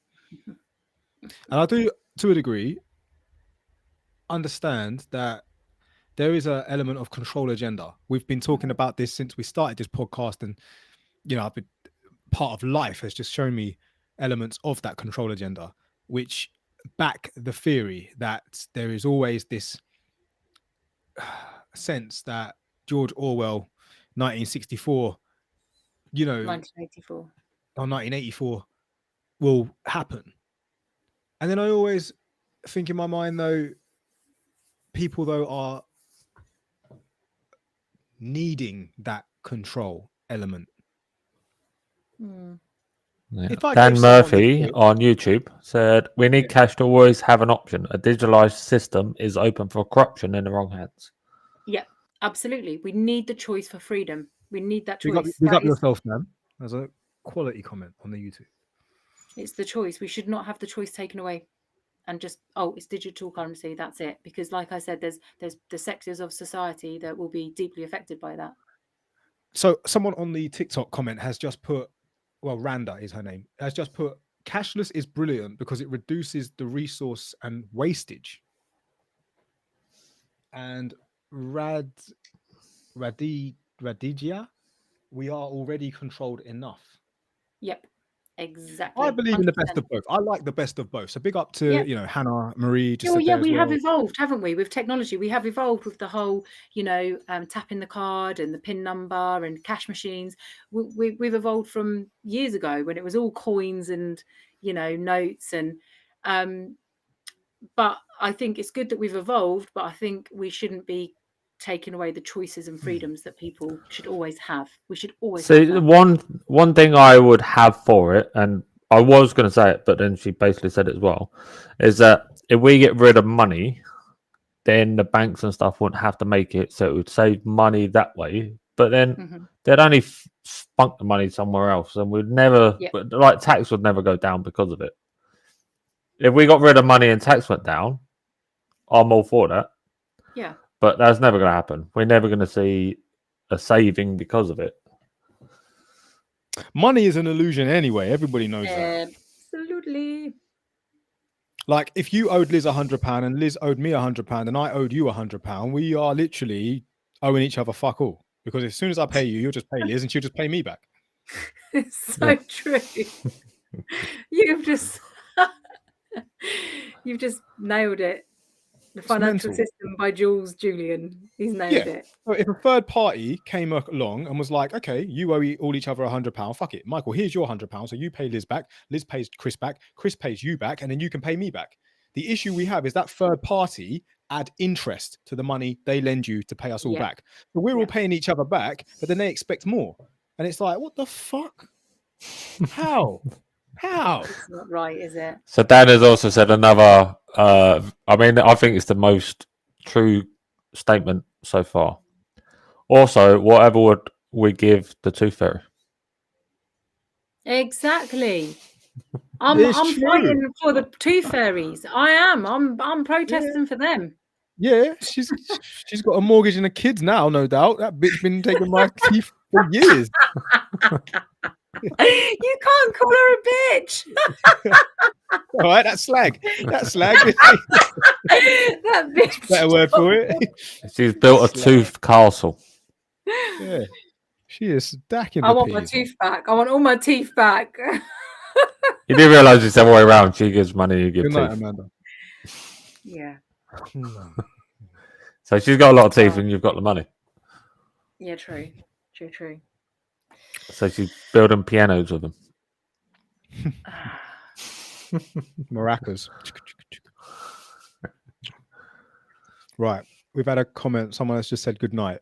And I do, to a degree, understand that there is an element of control agenda. We've been talking about this since we started this podcast, and I've been part of life has just shown me elements of that control agenda. which back the theory that there is always this sense that George Orwell, 1964, you know, 1984. or 1984 will happen. And then I always think in my mind, though, people, though, are needing that control element. Yeah. If I Dan gave someone Murphy the choice- on YouTube said, "We need cash to always have an option. A digitalized system is open for corruption in the wrong hands." Yeah, absolutely. We need the choice for freedom. We need that Big up, choice. big That up is, yourself, man. There's a quality comment on the YouTube. it's the choice. We should not have the choice taken away and just, oh, it's digital currency, that's it. Because like I said, there's the sectors of society that will be deeply affected by that. So someone on the TikTok comment has just put, well, Randa is her name, has just put, cashless is brilliant because it reduces the resource and wastage. And Radigia, we are already controlled enough. Yep, exactly. I believe in the best 100%. of both. I like the best of both. So big up to, you know, Hannah, Marie. Just Oh, said yeah, there as we have well. evolved, haven't we? With technology, we have evolved with the whole, you know, tapping the card and the PIN number and cash machines. We've evolved from years ago when it was all coins and, you know, notes. And but I think it's good that we've evolved, but I think we shouldn't be taking away the choices and freedoms that people should always have. We should always See, have that. one thing I would have for it, and I was going to say it, but then she basically said it as well, is that if we get rid of money, then the banks and stuff wouldn't have to make it, so it would save money that way. But then they'd only spunk the money somewhere else, and we'd never, like, tax would never go down because of it. If we got rid of money and tax went down, I'm all for that. Yeah. But that's never going to happen. We're never going to see a saving because of it. Money is an illusion anyway. Everybody knows that. Absolutely. Like if you owed Liz £100 and Liz owed me £100 and I owed you £100, we are literally owing each other fuck all. Because as soon as I pay you, you'll just pay Liz and she'll just pay me back. It's so true. You've just nailed it. The financial system by Jules, Julien. He's nailed it. So if a third party came along and was like, okay, you owe all each other £100, fuck it. Michael, here's your £100. So you pay Liz back. Liz pays Chris back. Chris pays you back. And then you can pay me back. The issue we have is that third party add interest to the money they lend you to pay us all back. So we're all paying each other back, but then they expect more. And it's like, what the fuck? How? It's not right, is it? So Dan has also said another, I mean, I think it's the most true statement so far. Also, whatever would we give the tooth fairy? Exactly. I'm fighting for the tooth fairies. I am. I'm protesting for them. Yeah, she's got a mortgage and a kids now, no doubt. That bitch been taking my teeth for years. You can't call her a bitch. All right, that's slag. That's slag. That bitch. Better word for it. She's built a tooth castle. Yeah, she is stacking. I want my tooth back. I want all my teeth back. You didn't realise it's the other way around. She gives money, you give Good night, teeth. Amanda. Yeah. So she's got a lot of teeth and you've got the money. Yeah, true. True. So she's building pianos with them. Maracas. Right. We've had a comment. Someone has just said good night.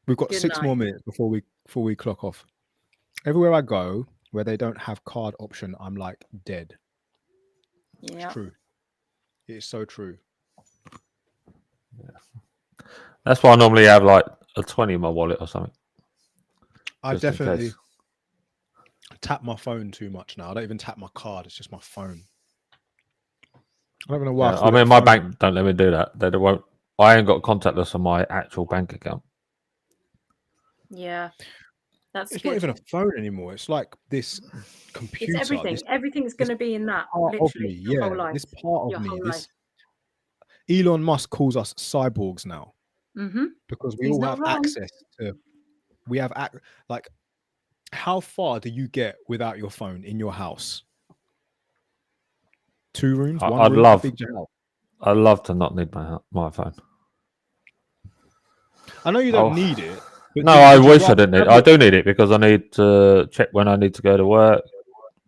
We've got 6 more minutes before we clock off. Everywhere I go where they don't have card option, I'm like dead. Yeah. It's true. It's so true. Yeah. That's why I normally have like a 20 in my wallet or something. I definitely tap my phone too much now. I don't even tap my card. It's just my phone. I don't know why. Yeah, I mean, my bank don't let me do that. They won't. I ain't got contactless on my actual bank account. Yeah, it's good. Not even a phone anymore. It's like this computer. It's everything. Everything's going to be in that. Part literally, of me, whole life. This part of me. This Elon Musk calls us cyborgs now because we all have access to. We have like, how far do you get without your phone in your house? 2 rooms, I- 1 I'd room, love- big house. I'd love to not need my phone. I know you don't need it. But No, I wish I didn't need it. I do need it because I need to check when I need to go to work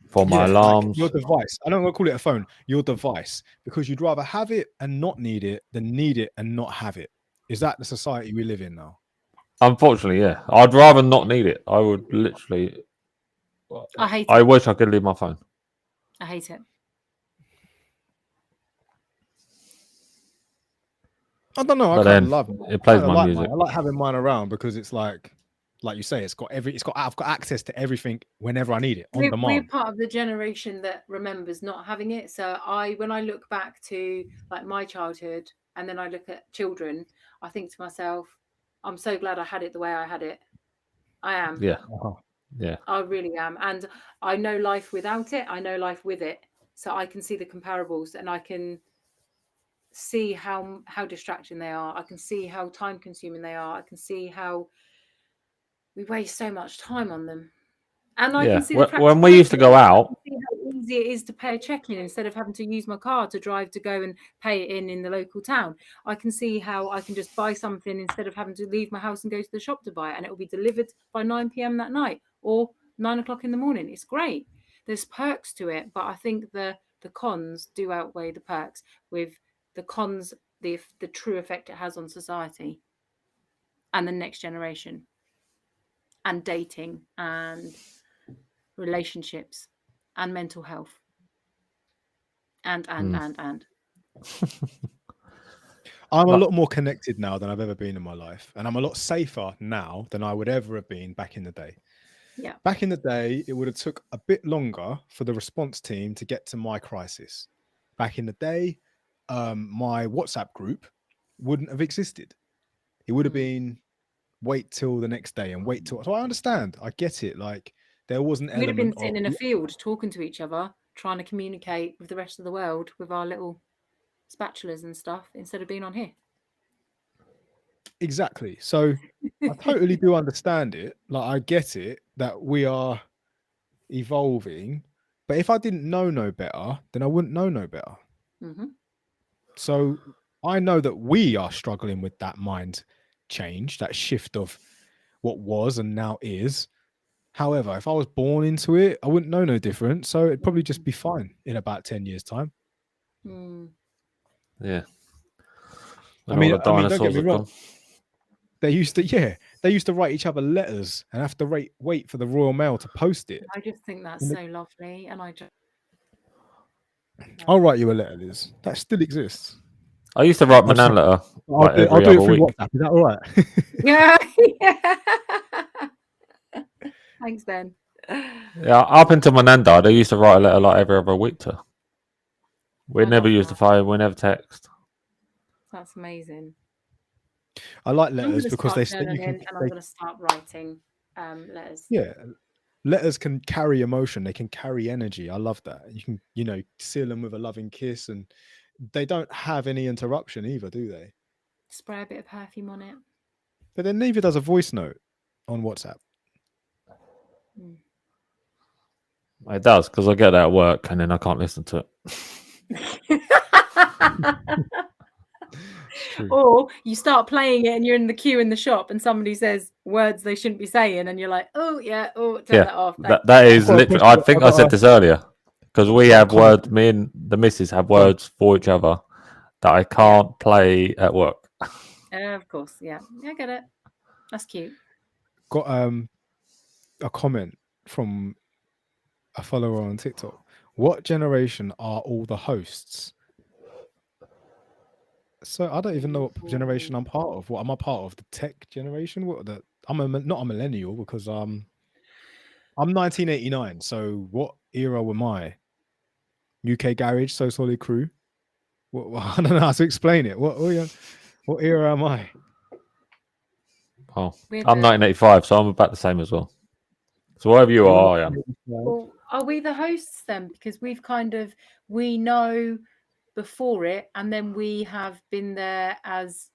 for my alarms. Your device. I don't want to call it a phone. Your device, because you'd rather have it and not need it than need it and not have it. Is that the society we live in now? Unfortunately, yeah. I'd rather not need it. I would literally. I hate I it. wish I could leave my phone. I hate it. I don't know. I But kind then of love it. it plays I my like music. mine. I like having mine around because it's like you say, I've got access to everything whenever I need it on We're demand. part of the generation that remembers not having it. So when I look back to like my childhood and then I look at children, I think to myself, I'm so glad I had it the way I had it. I am. Yeah. Uh-huh. Yeah. I really am. And I know life without it. I know life with it. So I can see the comparables and I can see how distracting they are. I can see how time consuming they are. I can see how we waste so much time on them. And I can see the when we used to go out, I can see how easy it is to pay a check-in instead of having to use my car to drive to go and pay it in the local town. I can see how I can just buy something instead of having to leave my house and go to the shop to buy it, and it will be delivered by 9 p.m. that night or 9 o'clock in the morning. It's great. There's perks to it, but I think the cons do outweigh the perks. With the cons, the true effect it has on society and the next generation and dating and relationships and mental health and I'm a lot more connected now than I've ever been in my life, and I'm a lot safer now than I would ever have been back in the day. Yeah. Back in the day, it would have took a bit longer for the response team to get to my crisis. Back in the day, my WhatsApp group wouldn't have existed. It would have been wait till the next day and wait till. So I understand. I get it. Like there was an We'd element have been sitting of in a field talking to each other, trying to communicate with the rest of the world with our little spatulas and stuff instead of being on here. Exactly. So I totally do understand it. Like I get it that we are evolving, but if I didn't know no better, then I wouldn't know no better. Mm-hmm. So I know that we are struggling with that mind change, that shift of what was and now is. However, if I was born into it, I wouldn't know no different. So it'd probably just be fine in about 10 years' time. Yeah. I mean, don't get me have wrong. gone. They used to write each other letters and have to wait for the Royal Mail to post it. I just think that's so lovely, and I'll write you a letter, Liz. That still exists. I used to write my nan letter. I'll do it through WhatsApp. Is that all right? Yeah. Thanks, Ben. Yeah, up until my nan died, I used to write a letter like every other week to her. We never used the phone. We never text. That's amazing. I like letters because they and I'm going to start writing letters. Yeah, letters can carry emotion. They can carry energy. I love that. You can, seal them with a loving kiss, and they don't have any interruption either, do they? Spray a bit of perfume on it. But then neither does a voice note on WhatsApp. It does, because I get that at work and then I can't listen to it. Or you start playing it and you're in the queue in the shop and somebody says words they shouldn't be saying and you're like, oh yeah, turn that off. That is literally, I think I said this earlier, because we have words, me and the missus have words for each other that I can't play at work. Of course, yeah. I get it. That's cute. Got a comment from a follower on TikTok. What generation are all the hosts? So I don't even know what generation I'm part of. What am I part of? The tech generation? I'm not a millennial because I'm 1989. So what era am I? UK Garage, So Solid Crew. I don't know how to explain it. What era am I? Oh, I'm 1985, so I'm about the same as well. So whatever you are, I am. Well, are we the hosts then? Because we know before it, and then we have been there as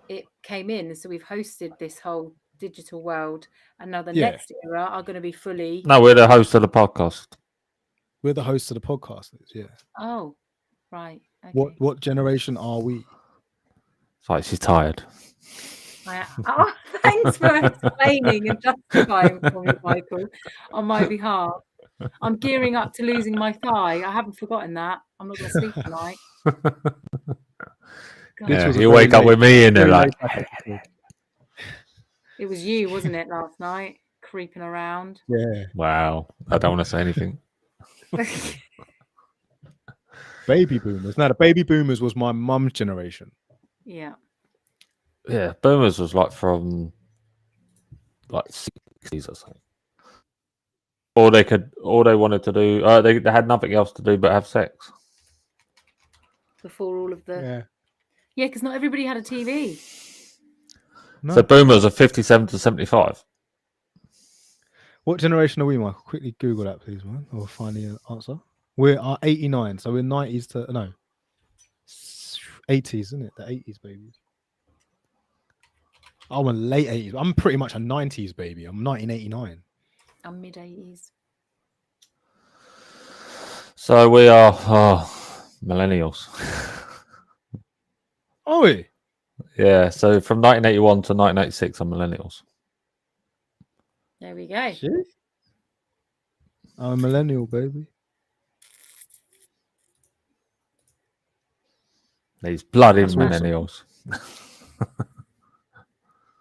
it came in. So we've hosted this whole digital world, and now the next era are going to be fully. No, we're the host of the podcast. We're the hosts of the podcast. Yeah. Oh, right. Okay. What generation are we? It's like she's tired. Oh, thanks for explaining and justifying for me, Michael, on my behalf. I'm gearing up to losing my thigh. I haven't forgotten that. I'm not going to sleep tonight. Yeah, was a you very wake up late- with me in there very like, late back episode. It was you, wasn't it, last night, creeping around? Yeah. wow, I don't want to say anything. Baby boomers. Now the baby boomers was my mum's generation. Yeah. Yeah, boomers was like from like 60s or something. All they wanted to do, they had nothing else to do but have sex. Before all of the... Yeah. Yeah, because not everybody had a TV. No. So boomers are 57 to 75. What generation are we, Michael? Quickly Google that, please, man. Or find the answer. We are 89, so we're 90s to 80s, isn't it? The 80s babies. I'm a late 80s. I'm pretty much a 90s baby. I'm 1989. I'm mid-80s. So we are millennials. Are we? Yeah, so from 1981 to 1986 are millennials. There we go. Shit. I'm a millennial, baby. These bloody That's awesome. millennials.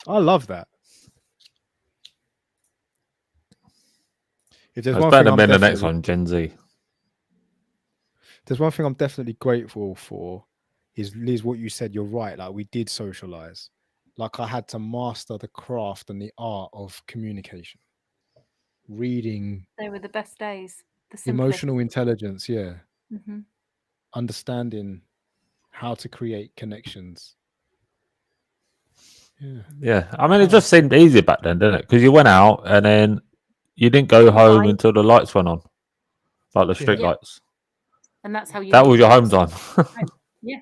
I love that. If there's It's one better thing than I'm being the next definitely- one, Gen Z. There's one thing I'm definitely grateful for is, Liz, what you said. You're right. Like, we did socialize. Like, I had to master the craft and the art of communication, reading, They were the best days. The simplest. emotional intelligence. Yeah. Mhm. Understanding how to create connections. Yeah. Yeah, I mean, it just seemed easy back then, didn't it? Because you went out and then you didn't go home Right. until the lights went on, like the street Yeah. lights. And that's how you... That was your home time. Yeah.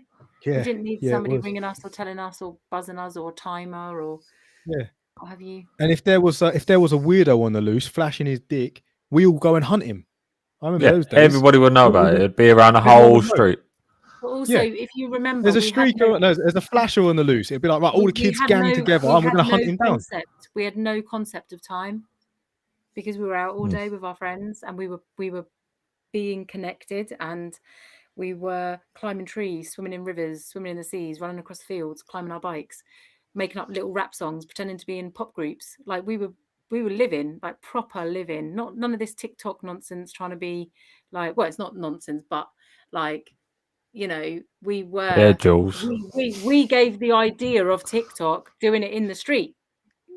Yeah. We didn't need Yeah, it somebody was. ringing us or telling us or buzzing us or a timer or Yeah. what have you. And if there was a weirdo on the loose flashing his dick, we all go and hunt him. I remember Yeah, those days. everybody would know about it. It'd be around the Everyone whole would know. street. But also, Yeah. if you remember, There's a we had streaker. No, there's a flasher on the loose. It'd be like, right, all the we kids had gang no- together, we and we're had going to hunt no him down. concept. We had no concept of time because we were out all day with our friends and we were being connected, and we were climbing trees, swimming in rivers, swimming in the seas, running across fields, climbing our bikes, making up little rap songs, pretending to be in pop groups. Like we were living, like proper living, not none of this TikTok nonsense trying to be like, well, it's not nonsense, but like, you know, we were, Yeah, Jules. we gave the idea of TikTok, doing it in the street,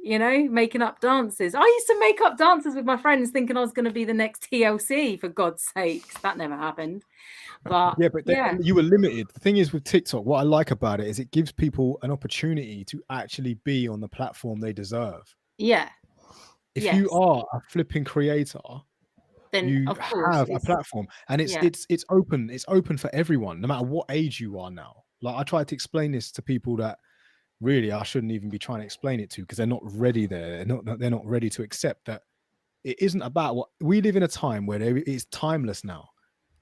you know, making up dances. I used to make up dances with my friends thinking I was going to be the next TLC, for God's sakes. That never happened. But Yeah, but you were limited. The thing is with TikTok, what I like about it is it gives people an opportunity to actually be on the platform they deserve. yeah. If Yes. you are a flipping creator, Then you of course have a it's- platform, and it's yeah. it's open. It's open for everyone, no matter what age you are now. Like, I try to explain this to people that really I shouldn't even be trying to explain it to, because they're not ready there. They're not ready to accept that it isn't about what we live in. A time where it's timeless now.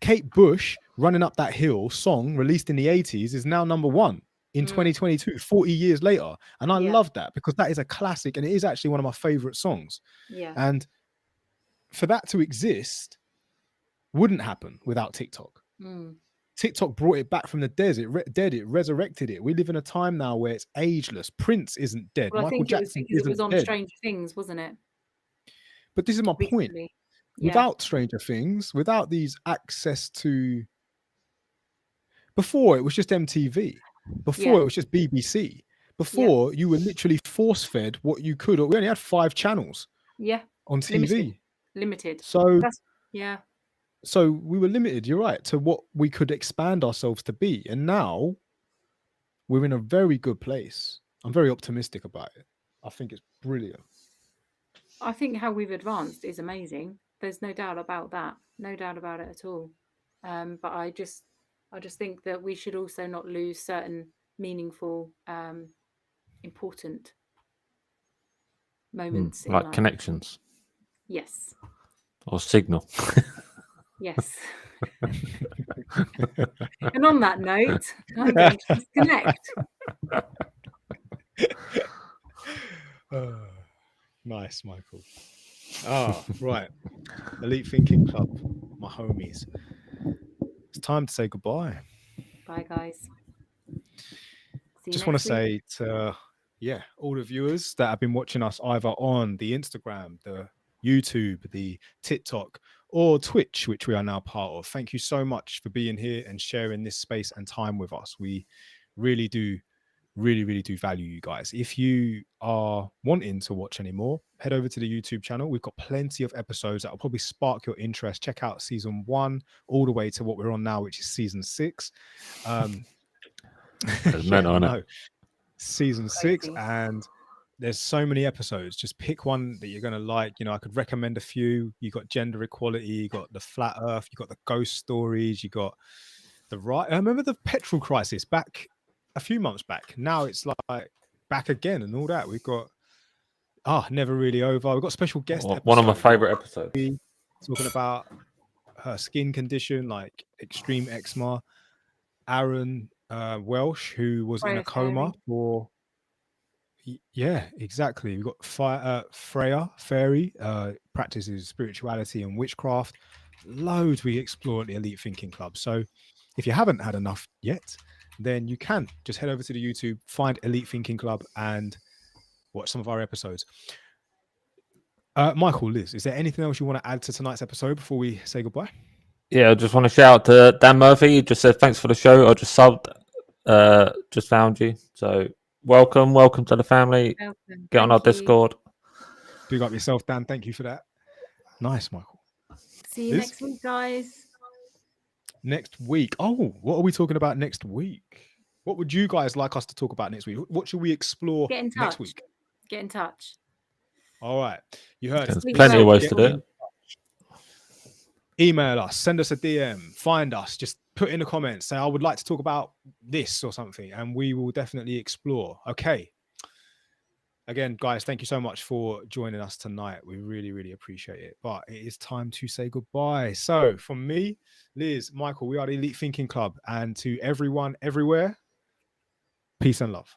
Kate Bush running up that hill song released in the 80s is now #1 in 2022, 40 years later. And I love that, because that is a classic, and it is actually one of my favorite songs. Yeah. And for that to exist wouldn't happen without TikTok. TikTok brought it back from the dead. It resurrected it. We live in a time now where it's ageless. Prince isn't dead. Well, I Michael think Jackson it was isn't on dead. Stranger Things, wasn't it? But this is my point. Recently. Yeah. Without Stranger Things, without these access to, before it was just MTV, before it was just BBC, before you were literally force fed what you could. We only had 5 channels on TV. Limited. So yeah. So we were limited, you're right, to what we could expand ourselves to be. And now we're in a very good place. I'm very optimistic about it. I think it's brilliant. I think how we've advanced is amazing. There's no doubt about that. No doubt about it at all. But I just think that we should also not lose certain meaningful, important moments in like life. connections Yes. or signal. Yes. And on that note, I'm going to disconnect. Nice, Michael. Right. Elite Thinking Club, my homies. It's time to say goodbye. Bye, guys. See you Just want to next week. say to all the viewers that have been watching us either on the Instagram, the YouTube, the TikTok, or Twitch, which we are now part of. Thank you so much for being here and sharing this space and time with us. We really do value you guys. If you are wanting to watch any more, head over to the YouTube channel. We've got plenty of episodes that will probably spark your interest. Check out season 1 all the way to what we're on now, which is season 6. Season 6, and there's so many episodes. Just pick one that you're gonna like. You know, I could recommend a few. You got gender equality, you got the flat earth, you got the ghost stories, you got the I remember the petrol crisis back a few months back. Now it's like back again and all that. We've got Never Really Over. We've got special guest one of my favorite episodes talking about her skin condition, like extreme eczema. Aaron Welsh, who was in a coma for exactly. We've got Freya Fairy, practices spirituality and witchcraft. Loads we explore at the Elite Thinking Club. So if you haven't had enough yet, then you can just head over to the YouTube, find Elite Thinking Club, and watch some of our episodes. Michael, Liz, is there anything else you want to add to tonight's episode before we say goodbye? Yeah, I just want to shout out to Dan Murphy. He just said thanks for the show. I just subbed, just found you. So welcome to the family. Get on our Discord. Big up yourself, Dan. Thank you for that. Nice, Michael. See you next week, guys. Next week. Oh, what are we talking about next week? What would you guys like us to talk about next week? What should we explore next week? Get in touch. All right. You heard There's plenty of ways to do it. Email us, send us a DM, find us, just put in the comments, say, I would like to talk about this or something, and we will definitely explore. Okay. Again, guys, thank you so much for joining us tonight. We really appreciate it. But it is time to say goodbye. So from me, Liz, Michael, we are the Elite Thinking Club. And to everyone, everywhere, peace and love.